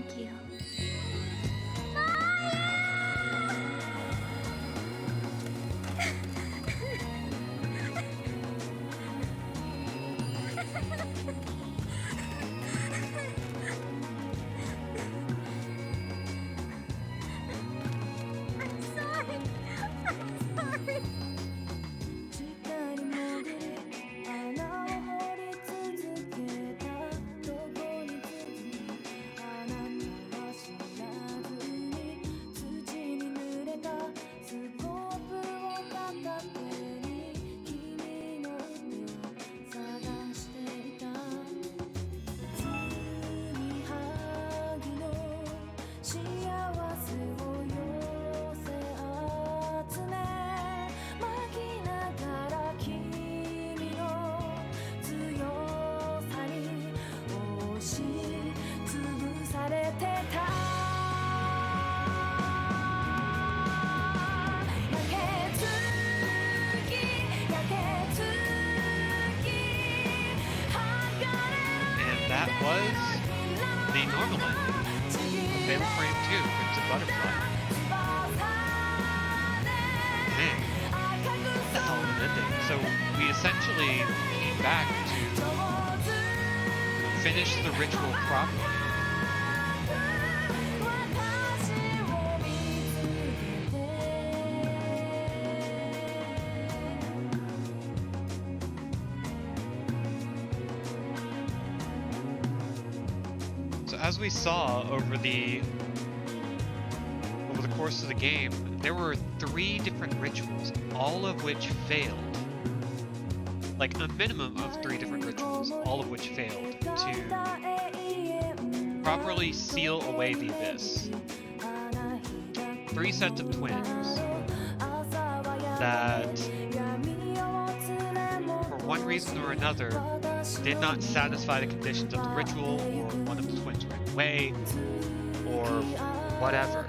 Speaker 3: Thank you. I'm sorry. I'm sorry. 地下に潜り穴を掘り続けたどこに続くあなたは知らずに土に濡れたスコープを片手に君の腕を探していた継ぎはぎの幸せを寄せ集め巻きながら君の強さに押しつぶされてた焼けつき焼けつき剥がれ
Speaker 1: And that was the normal ending of Fatal Frame 2, Crimson Butterfly. Man, what the hell of an ending. So we essentially came back to finish the ritual properly. So as we saw over the course of the game, there were 3 different rituals, all of which failed. Like a minimum of 3 different rituals, all of which failed to properly seal away the abyss. 3 sets of twins that, for one reason or another, did not satisfy the conditions of the ritual, or one of the twins ran away, or whatever.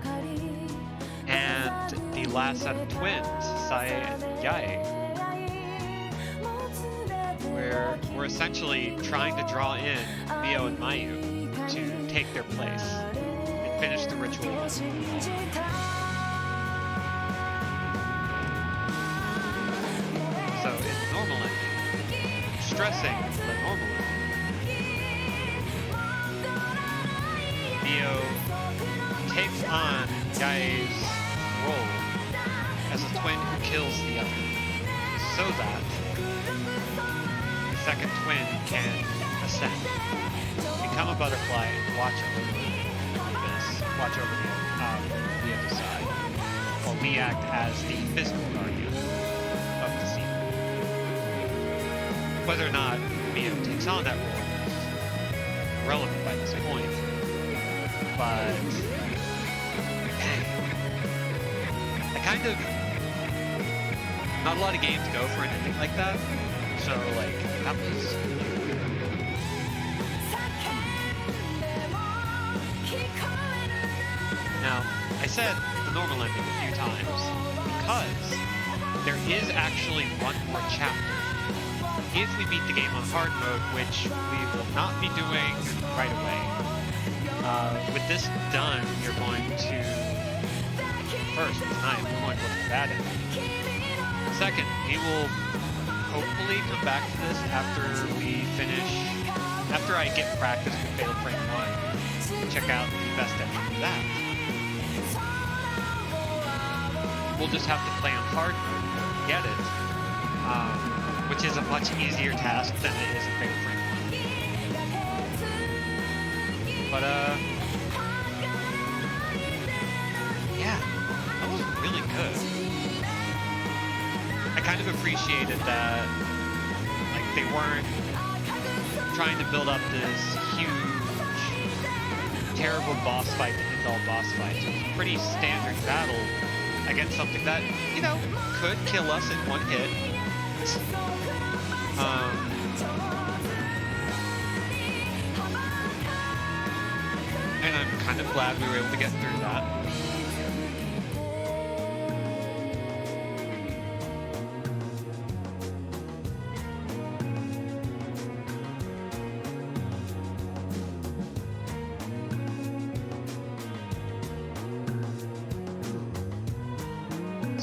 Speaker 1: And the last set of twins, Sae and Yae, where we're essentially trying to draw in Mio and Mayu to take their place and finish the ritual. So in the normal ending, stressing the normal ending, Mio takes on Yae's role as a twin who kills the other, so that the second twin can ascend, become a butterfly, and watch over the abyss, watch over the other side, while we act as the physical guardian of the secret. Whether or not Mio takes on that role is irrelevant by this point, but kind of, not a lot of games go for an ending like that, so like that was. Now, I said the normal ending a few times because there is actually one more chapter. If we beat the game on hard mode, which we will not be doing right away, with this done, you're going to. First, tonight, we're going to look at that ending. Second, we will hopefully come back to this after I get practice with Fatal Frame 1, and check out the best ending for that. We'll just have to play on hard mode to get it, which is a much easier task than it is in Fatal Frame 1. But, yeah. That was really good. I kind of appreciated that, like, they weren't trying to build up this huge, terrible boss fight to end all boss fights. It was a pretty standard battle against something that, you know, could kill us in one hit. And I'm kind of glad we were able to get through that.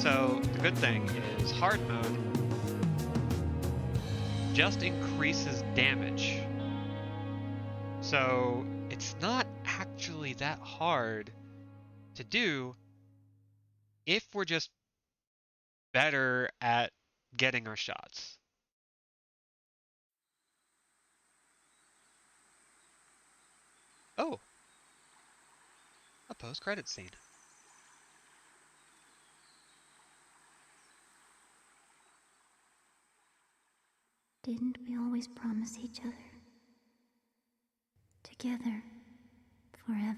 Speaker 1: So the good thing is hard mode just increases damage. So it's not actually that hard to do if we're just better at getting our shots. Oh, a post-credit scene.
Speaker 3: Didn't we always promise each other? Together, forever.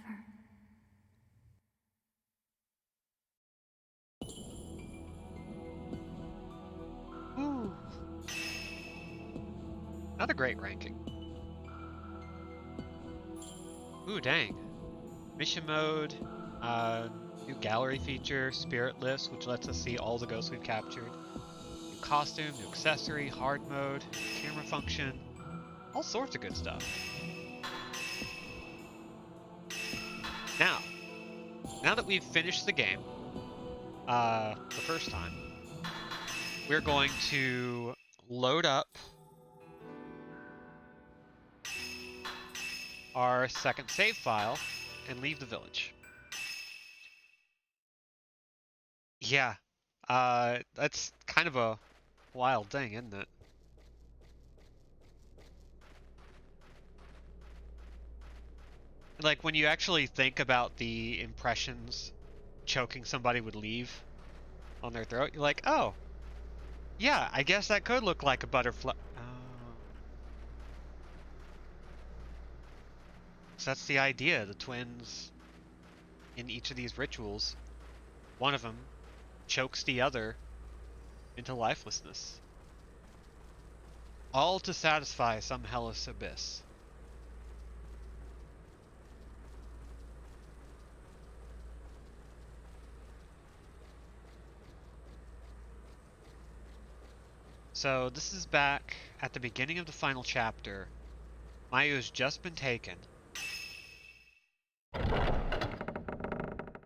Speaker 1: Ooh. Not a great ranking. Ooh, dang. Mission mode, new gallery feature, spirit list, which lets us see all the ghosts we've captured. New costume, new accessory, hard mode, camera function, all sorts of good stuff. Now that we've finished the game, the first time, we're going to load up our second save file and leave the village. Yeah, that's kind of a wild thing, isn't it? Like when you actually think about the impressions choking somebody would leave on their throat, you're like, oh, yeah, I guess that could look like a butterfly. Oh. So that's the idea. The twins in each of these rituals, one of them chokes the other into lifelessness. All to satisfy some hellish abyss. So this is back at the beginning of the final chapter. Mayu has just been taken.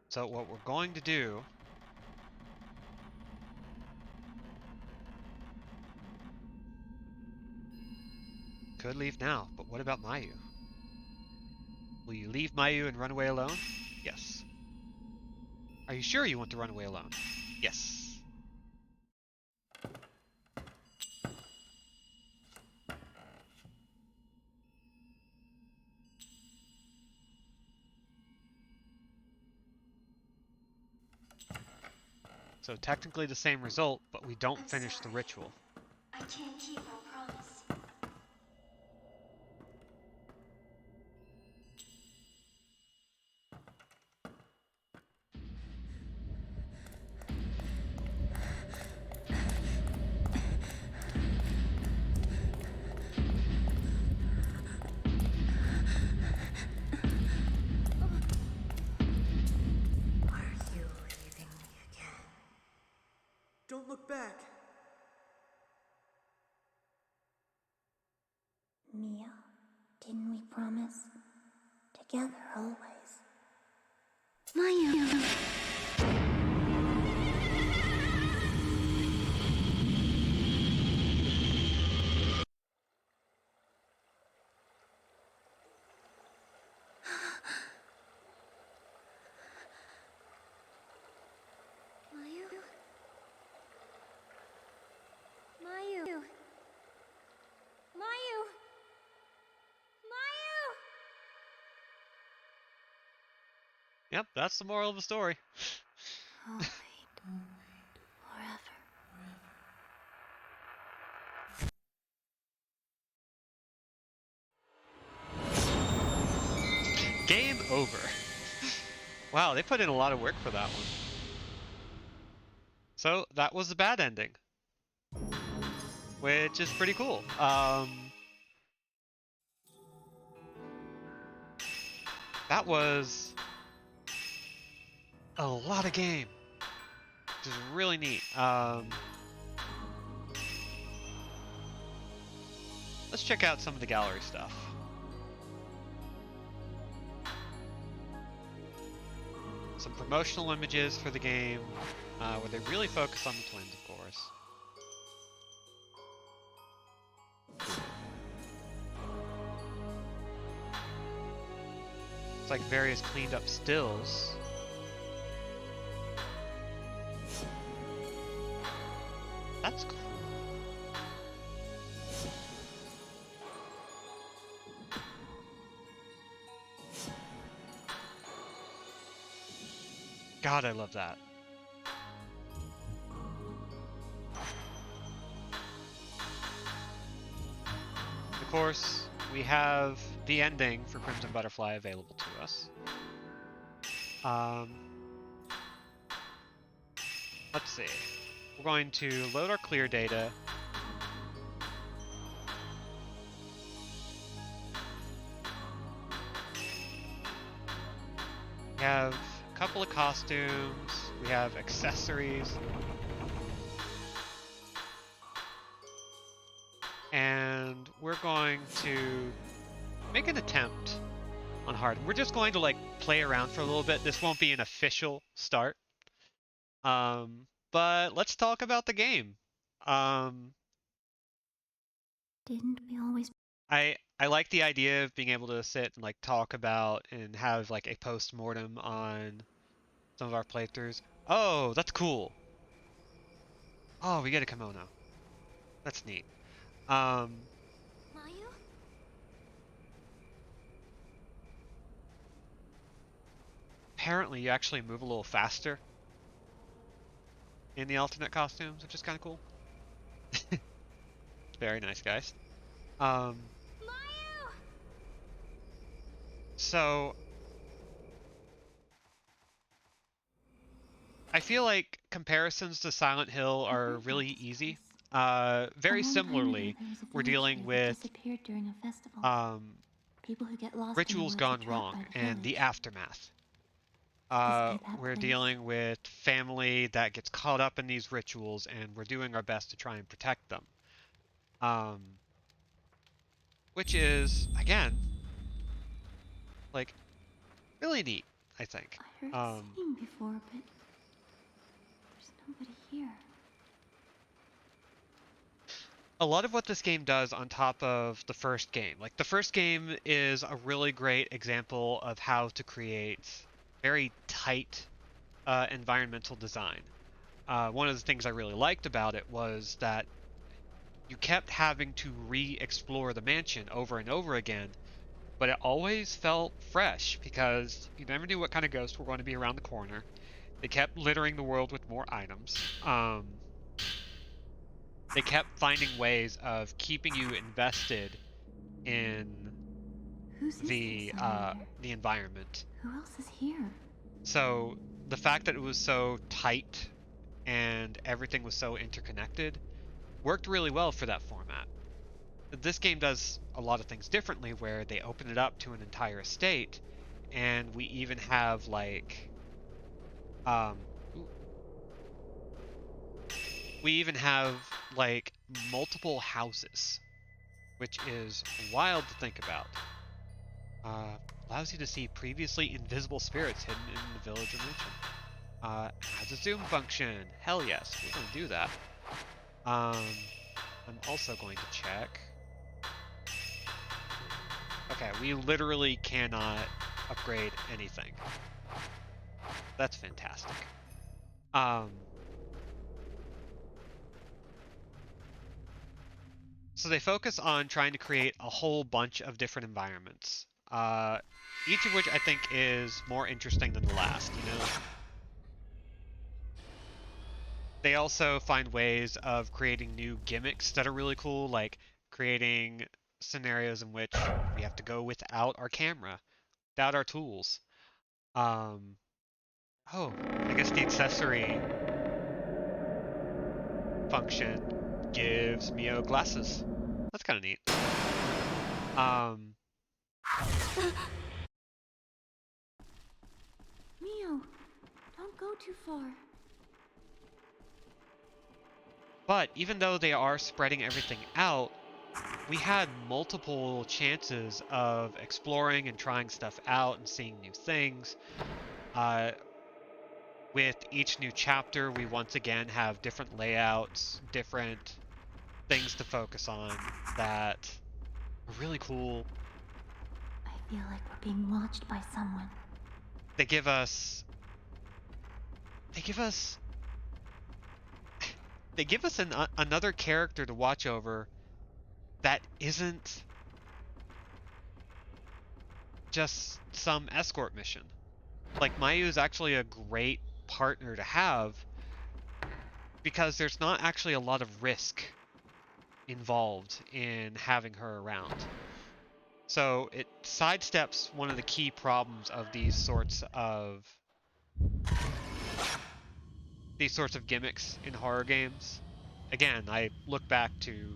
Speaker 1: So what we're going to do could leave now, but what about Mayu? Will you leave Mayu and run away alone? Yes. Are you sure you want to run away alone? Yes. So technically the same result, but we don't finish the ritual.
Speaker 3: I can't keep our promise. Are you leaving me again?
Speaker 4: Don't look back.
Speaker 3: Mia, didn't we promise? Together always. Mayu! Mayu? Mayu! Mayu! Mayu!
Speaker 1: Yep, that's the moral of the story.
Speaker 3: I'll wait. Forever.
Speaker 1: Game over. Wow, they put in a lot of work for that one. So that was the bad ending, which is pretty cool. That was a lot of game, which is really neat. Let's check out some of the gallery stuff. Some promotional images for the game. where they really focus on the twins, of course. It's like various cleaned up stills. That's cool. God, I love that. Of course, we have the ending for Crimson Butterfly available to us. Let's see. We're going to load our clear data. We have a couple of costumes. We have accessories. And we're going to make an attempt on hard. We're just going to like play around for a little bit. This won't be an official start. But let's talk about the game.
Speaker 3: Didn't we always...
Speaker 1: I like the idea of being able to sit and like talk about and have like a post-mortem on some of our playthroughs. Oh, that's cool. Oh, we get a kimono. That's neat.
Speaker 3: Mayu?
Speaker 1: Apparently you actually move a little faster in the alternate costumes, which is kind of cool. Very nice, guys.
Speaker 3: Mayu!
Speaker 1: So I feel like comparisons to Silent Hill are really easy. Very similarly, we're dealing with
Speaker 3: Disappeared during a festival. People who get lost
Speaker 1: rituals gone wrong and the aftermath. We're dealing with family that gets caught up in these rituals, and we're doing our best to try and protect them. Which is, again, like, really neat, I think.
Speaker 3: I heard singing before, but there's nobody here.
Speaker 1: A lot of what this game does on top of the first game, like the first game is a really great example of how to create very tight environmental design. One of the things I really liked about it was that you kept having to re-explore the mansion over and over again, but it always felt fresh because you never knew what kind of ghosts were going to be around the corner. They kept littering the world with more items. They kept finding ways of keeping you invested in the environment.
Speaker 3: Who else is here?
Speaker 1: So the fact that it was so tight and everything was so interconnected worked really well for that format. This game does a lot of things differently where they open it up to an entire estate, and we even have like we even have like multiple houses, which is wild to think about. Allows you to see previously invisible spirits hidden in the village or mansion. Has a zoom function. Hell yes, we're going to do that. I'm also going to check. Okay, we literally cannot upgrade anything. That's fantastic. So they focus on trying to create a whole bunch of different environments. Each of which I think is more interesting than the last, you know? They also find ways of creating new gimmicks that are really cool, like creating scenarios in which we have to go without our camera, without our tools. Oh, I guess the accessory function gives Mio glasses. That's kind of neat.
Speaker 3: Mio, don't go too far.
Speaker 1: But even though they are spreading everything out, we had multiple chances of exploring and trying stuff out and seeing new things. with each new chapter, we once again have different layouts, different things to focus on that are really cool.
Speaker 3: I feel like we're being watched by someone.
Speaker 1: They give us another character to watch over that isn't just some escort mission. Like, Mayu is actually a great partner to have because there's not actually a lot of risk involved in having her around. So it sidesteps one of the key problems of these sorts of gimmicks in horror games. Again, I look back to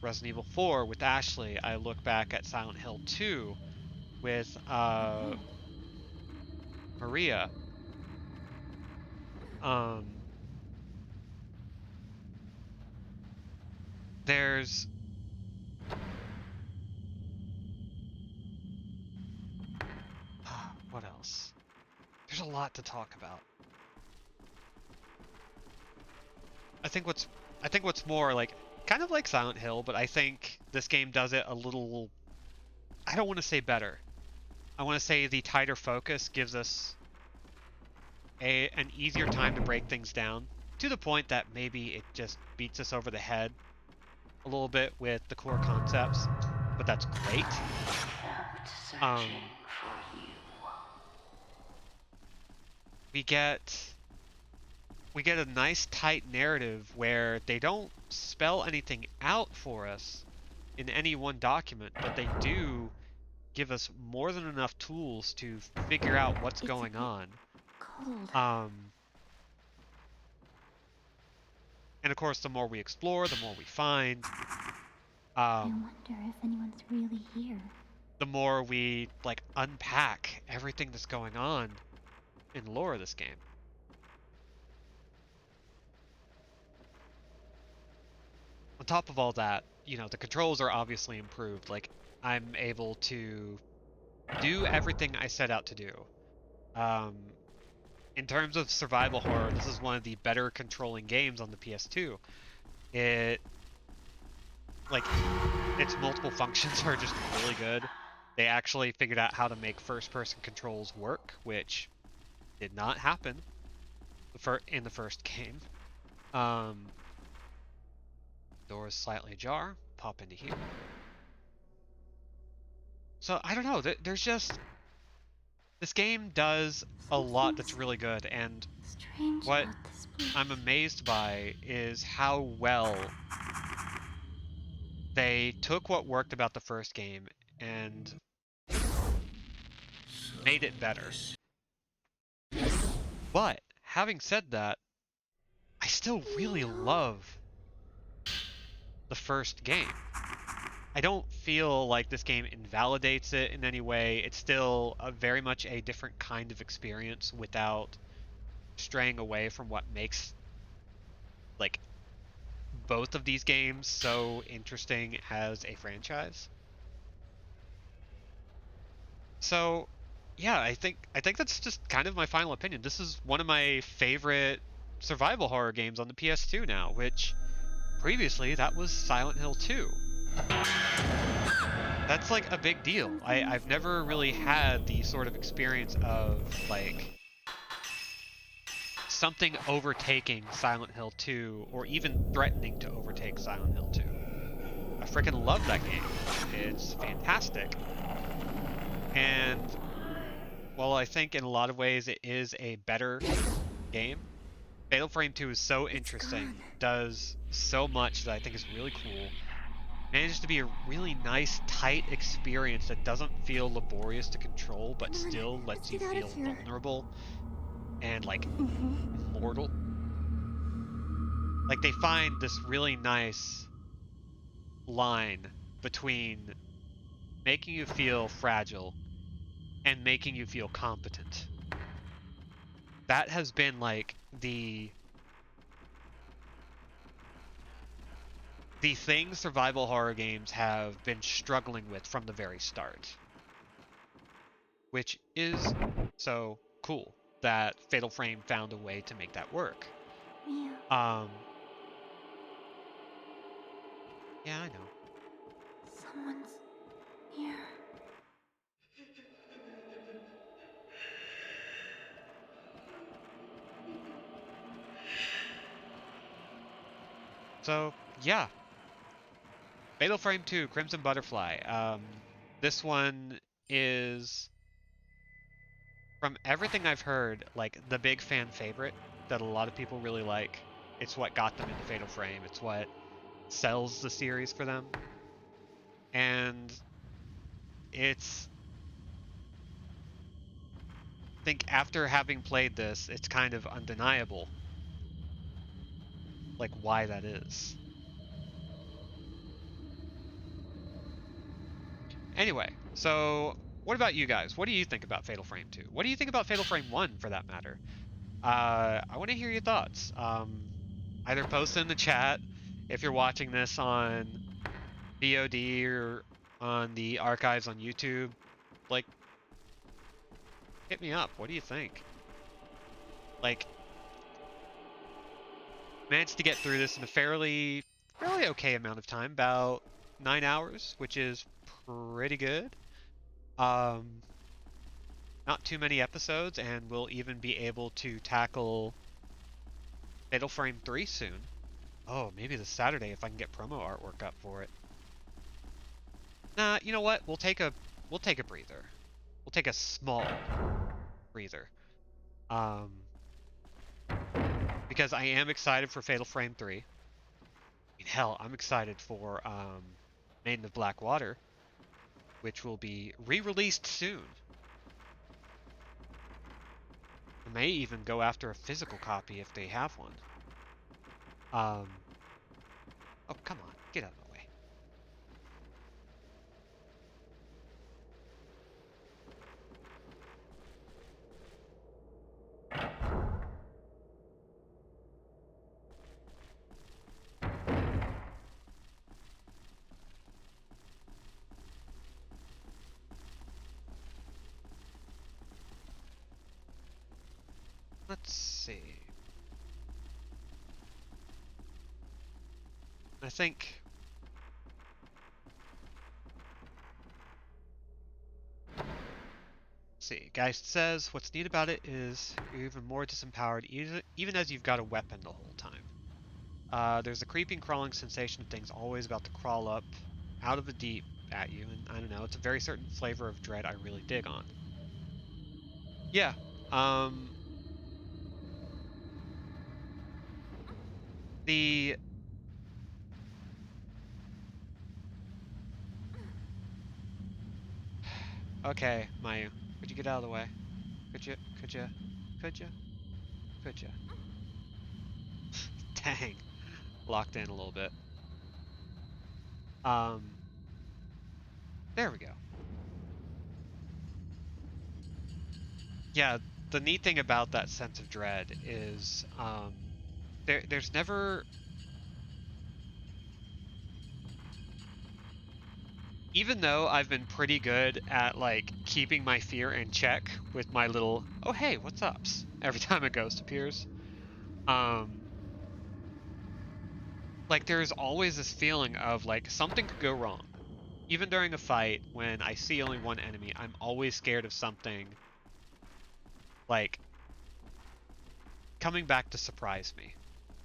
Speaker 1: Resident Evil 4 with Ashley. I look back at Silent Hill 2 with Maria. There's what else? There's a lot to talk about. I think what's more like kind of like Silent Hill, but I think this game does it a little, I don't want to say better. I want to say the tighter focus gives us an easier time to break things down to the point that maybe it just beats us over the head a little bit with the core concepts, but that's great. We get a nice tight narrative where they don't spell anything out for us in any one document, but they do give us more than enough tools to figure out what's going on.
Speaker 3: Cold.
Speaker 1: And of course, the more we explore, the more we find.
Speaker 3: I wonder if anyone's really here.
Speaker 1: The more we like unpack everything that's going on in the lore of this game. On top of all that, you know, the controls are obviously improved. Like, I'm able to do everything I set out to do. In terms of survival horror, this is one of the better controlling games on the PS2. Its multiple functions are just really good. They actually figured out how to make first-person controls work, which did not happen in the first game. Door is slightly ajar. Pop into here. So, I don't know. There's just... This game does a lot that's really good, and what I'm amazed by is how well they took what worked about the first game and made it better. But, having said that, I still really love the first game. I don't feel like this game invalidates it in any way. It's still very much a different kind of experience without straying away from what makes like both of these games so interesting as a franchise. So, yeah, I think that's just kind of my final opinion. This is one of my favorite survival horror games on the PS2 now, which previously that was Silent Hill 2. That's like a big deal. I've never really had the sort of experience of like something overtaking Silent Hill 2 or even threatening to overtake Silent Hill 2. I freaking love that game. It's fantastic. And while I think in a lot of ways it is a better game, Fatal Frame 2 is so interesting, does so much that I think is really cool. Manages to be a really nice, tight experience that doesn't feel laborious to control, but still lets you feel vulnerable and, like, mortal. Like, they find this really nice line between making you feel fragile and making you feel competent. That has been, like, the thing survival horror games have been struggling with from the very start. Which is so cool. that Fatal Frame found a way to make that work.
Speaker 3: Mayu.
Speaker 1: Yeah, I know.
Speaker 3: Someone's here.
Speaker 1: So, yeah. Fatal Frame 2, Crimson Butterfly. This one is, from everything I've heard, like the big fan favorite that a lot of people really like. It's what got them into Fatal Frame. It's what sells the series for them. And it's, I think after having played this, it's kind of undeniable, like why that is. Anyway, so what about you guys? What do you think about Fatal Frame 2? What do you think about Fatal Frame 1 for that matter? I want to hear your thoughts. Either post in the chat if you're watching this on VOD or on the archives on YouTube. Like, hit me up. What do you think? Like, managed to get through this in a fairly okay amount of time, about 9 hours, which is pretty good. Um, Not too many episodes, and we'll even be able to tackle Fatal Frame 3 soon. Oh, maybe this Saturday if I can get promo artwork up for it. Nah, you know what? We'll take a breather. We'll take a small breather. Um, because I am excited for Fatal Frame 3. I mean, hell, I'm excited for Maiden of Blackwater, which will be re-released soon. I may even go after a physical copy if they have one. Oh, come on, get out of the way. Let's see. I think... see, Geist says, what's neat about it is you're even more disempowered even as you've got a weapon the whole time. There's a creeping, crawling sensation of things always about to crawl up out of the deep at you, and I don't know, it's a very certain flavor of dread I really dig on. Yeah, the... Okay, Mayu, could you get out of the way? Could you? Could you? Could you? Could you? Dang. Locked in a little bit. There we go. Yeah, the neat thing about that sense of dread is, there's never... Even though I've been pretty good at, like, keeping my fear in check with my little, oh hey, what's ups, every time a ghost appears, like, there's always this feeling of, like, something could go wrong. Even during a fight, when I see only one enemy, I'm always scared of something, like, coming back to surprise me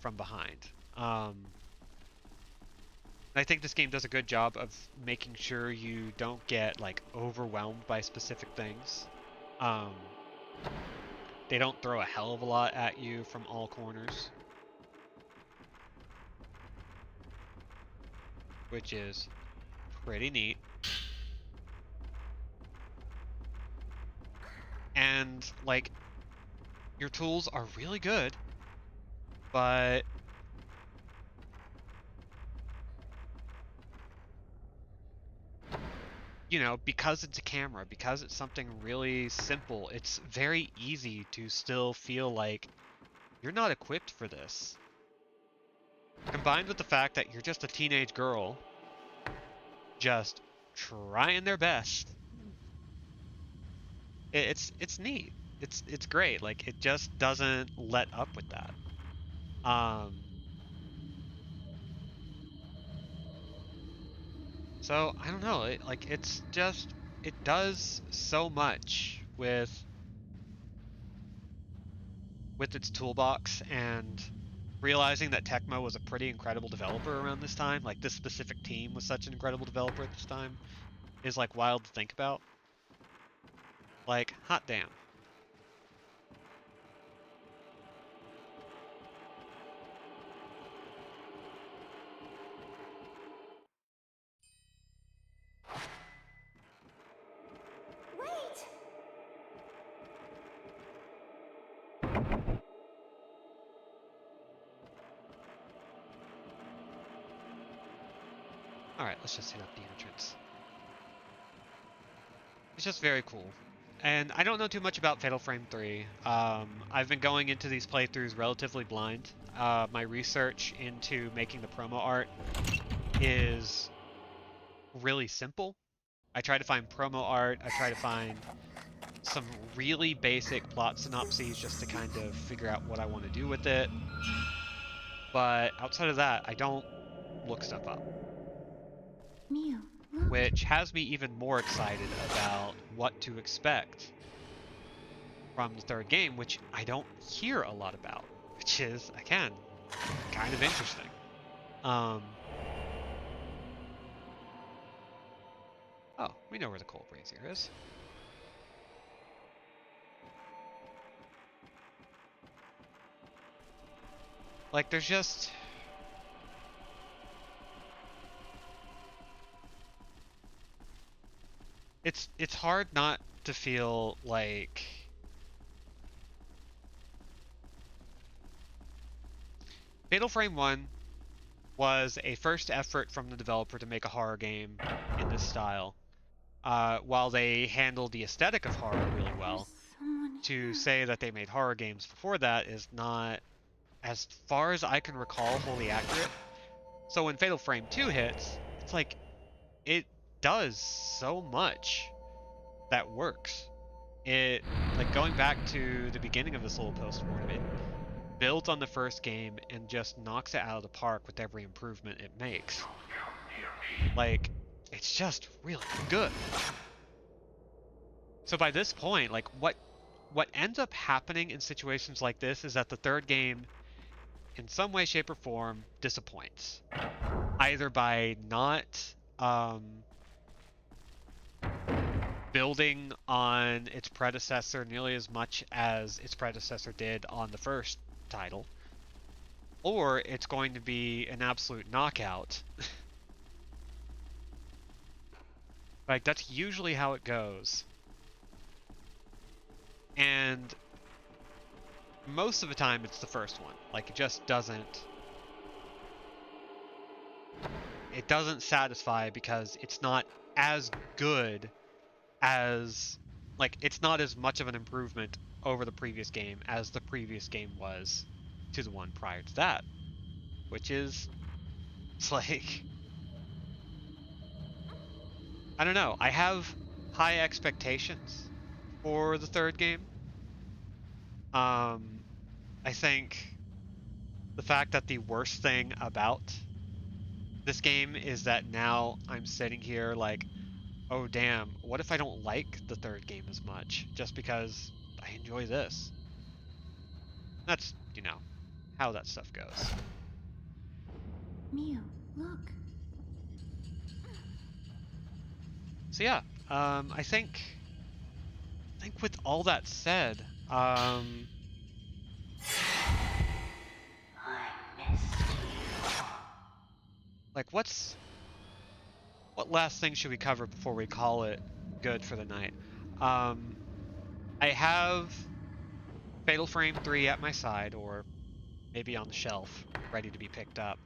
Speaker 1: from behind. I think this game does a good job of making sure you don't get, like, overwhelmed by specific things. They don't throw a hell of a lot at you from all corners, which is pretty neat. And, like, your tools are really good, but you know, because it's a camera, because it's something really simple, it's very easy to still feel like you're not equipped for this. Combined with the fact that you're just a teenage girl just trying their best. It's neat. it's great. Like it just doesn't let up with that. Um, so I don't know. It's just it does so much with its toolbox, and realizing that Tecmo was a pretty incredible developer around this time, like this specific team was such an incredible developer at this time, is like wild to think about. Like, hot damn.
Speaker 3: Wait!
Speaker 1: Alright, let's just hit up the entrance. It's just very cool. And I don't know too much about Fatal Frame 3. I've been going into these playthroughs relatively blind. My research into making the promo art is really simple. I try to find promo art, I try to find some really basic plot synopses just to kind of figure out what I want to do with it. But outside of that, I don't look stuff up,
Speaker 3: Mayu, look.
Speaker 1: which has me even more excited about what to expect from the third game, which I don't hear a lot about, which is, again, kind of interesting. Oh, we know where the cold brazier is. Like, there's just... It's hard not to feel like... Fatal Frame 1 was a first effort from the developer to make a horror game in this style. While they handled the aesthetic of horror really well, to say that they made horror games before that is not, as far as I can recall, wholly accurate. So when Fatal Frame 2 hits, it's like, it does so much that works. It, like, going back to the beginning of this little post-mortem, it builds on the first game and just knocks it out of the park with every improvement it makes. Like, it's just really good. So by this point, like, what ends up happening in situations like this is that the third game, in some way, shape, or form, disappoints. Either by not building on its predecessor nearly as much as its predecessor did on the first title, or it's going to be an absolute knockout. Like, that's usually how it goes. And most of the time it's the first one. Like, it just doesn't satisfy because it's not as good as, like, it's not as much of an improvement over the previous game as the previous game was to the one prior to that, which is, it's like, I don't know. I have high expectations for the third game. I think the fact that the worst thing about this game is that now I'm sitting here like, oh damn, what if I don't like the third game as much just because I enjoy this? That's, you know, how that stuff goes.
Speaker 3: Mayu, look.
Speaker 1: So yeah, I think with all that said,
Speaker 3: I missed you.
Speaker 1: like what last thing should we cover before we call it good for the night? I have Fatal Frame 3 at my side, or maybe on the shelf, ready to be picked up.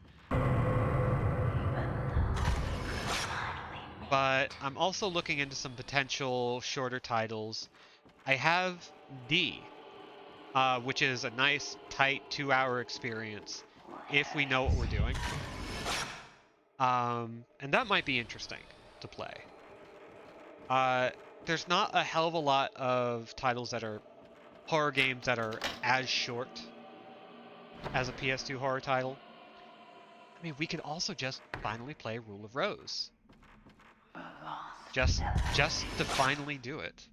Speaker 1: But I'm also looking into some potential shorter titles. I have D, which is a nice, tight 2-hour experience if we know what we're doing. And that might be interesting to play. There's not a hell of a lot of titles that are horror games that are as short as a PS2 horror title. I mean, we could also just finally play Rule of Rose. Just to finally do it.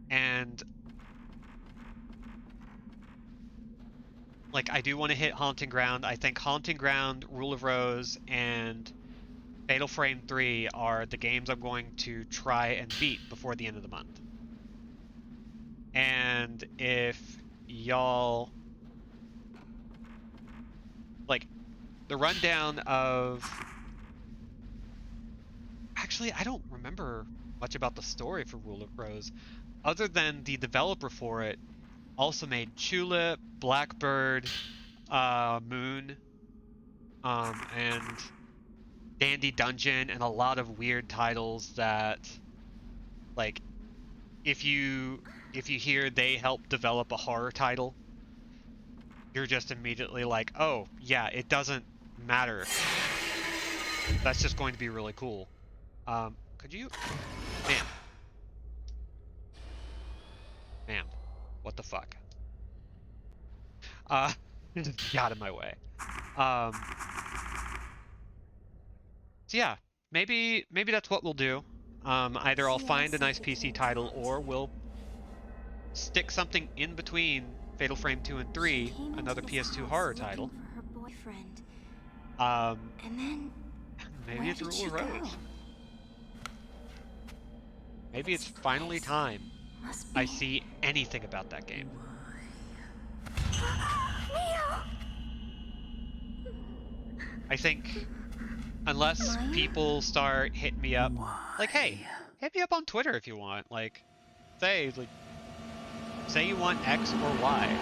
Speaker 1: And like, I do want to hit Haunting Ground. I think Haunting Ground, Rule of Rose, and Fatal Frame 3 are the games I'm going to try and beat before the end of the month. And if y'all like the rundown of, actually, I don't remember much about the story for Rule of Rose, other than the developer for it also made Tulip, Blackbird, Moon, and Dandy Dungeon, and a lot of weird titles that, like, if you hear they helped develop a horror title, you're just immediately like, oh yeah, it doesn't matter. That's just going to be really cool. Could you, ma'am, what the fuck? Uh, just get out of my way. Um, so yeah, maybe that's what we'll do. Either I'll find a nice PC title, or we'll stick something in between Fatal Frame 2 and 3, another PS2 horror title.
Speaker 3: For her boyfriend.
Speaker 1: Um,
Speaker 3: And then
Speaker 1: maybe
Speaker 3: where
Speaker 1: it's
Speaker 3: did
Speaker 1: Rule
Speaker 3: she
Speaker 1: of
Speaker 3: go?
Speaker 1: Rose. Maybe it's finally time
Speaker 3: Must be
Speaker 1: I see anything about that game.
Speaker 3: Leo!
Speaker 1: I think, unless
Speaker 3: Mayu?
Speaker 1: people start hitting me up, like, hey, hit me up on Twitter if you want. Like, say you want X or Y.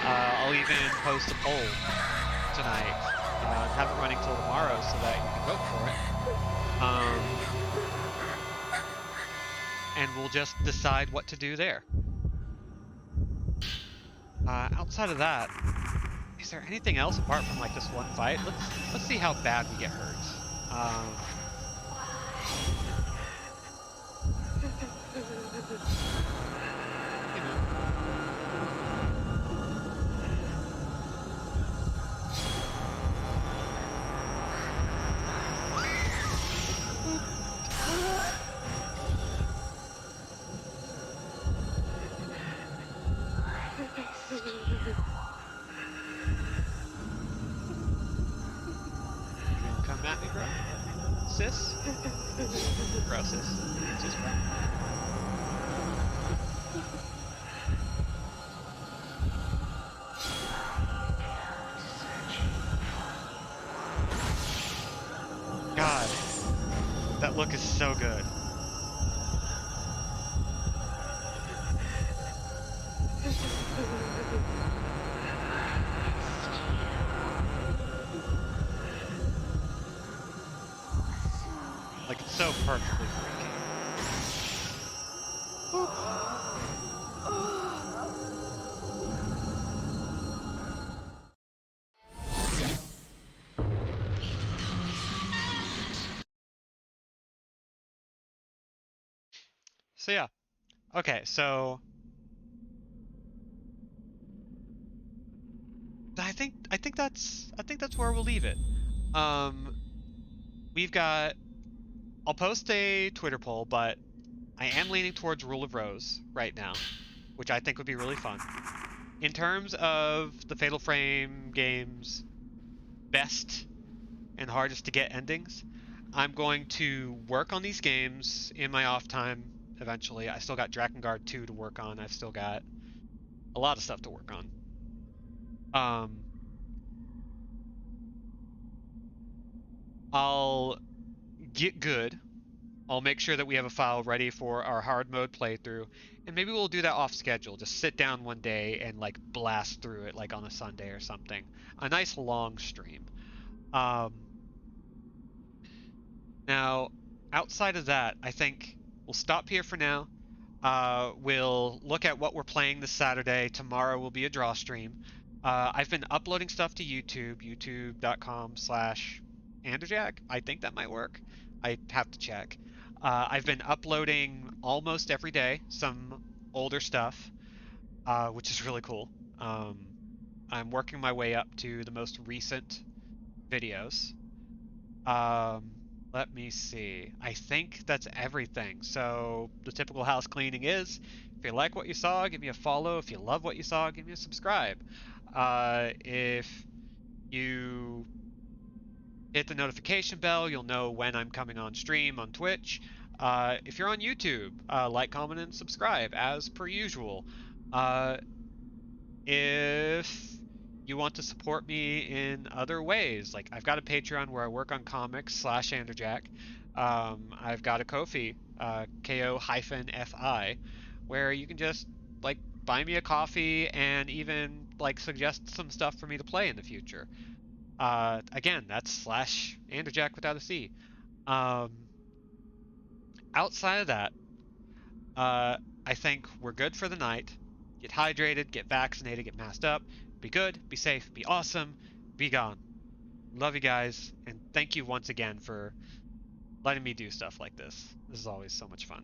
Speaker 1: I'll even post a poll tonight. Have it running till tomorrow so that you can vote for it. And we'll just decide what to do there. Outside of that, is there anything else apart from like this one fight? Let's see how bad we get hurt. You know. You gonna come at me, bro? Sis? Bro, sis. Sis, bro. God, that look is so good. Like, it's so perfectly freaky. So yeah. Okay, so I think that's where we'll leave it. Um, we've got, I'll post a Twitter poll, but I am leaning towards Rule of Rose right now, which I think would be really fun. In terms of the Fatal Frame games, best and hardest to get endings, I'm going to work on these games in my off time eventually. I still got Drakengard 2 to work on. I've still got a lot of stuff to work on. I'll get good. I'll make sure that we have a file ready for our hard mode playthrough, and maybe we'll do that off schedule. Just sit down one day and like blast through it, like on a Sunday or something. A nice long stream. Now, outside of that, I think we'll stop here for now. We'll look at what we're playing this Saturday. Tomorrow will be a draw stream. I've been uploading stuff to YouTube, youtube.com/Anderjack. I think that might work. I have to check. I've been uploading almost every day some older stuff, which is really cool. Um, I'm working my way up to the most recent videos. Um, Let me see. I think that's everything. So the typical house cleaning is, if you like what you saw, give me a follow. If you love what you saw, give me a subscribe. If you hit the notification bell, you'll know when I'm coming on stream on Twitch. If you're on YouTube, like, comment, and subscribe as per usual. Uh, if you want to support me in other ways, like I've got a Patreon where I work on comics slash Anderjack. I've got a Ko-fi, ko-fi, where you can just like buy me a coffee and even like suggest some stuff for me to play in the future. Again, that's slash Anderjack without a C. Um, Outside of that, uh, I think we're good for the night. Get hydrated, get vaccinated, get masked up. Be good, be safe, be awesome, be gone. Love you guys, and thank you once again for letting me do stuff like this. This is always so much fun.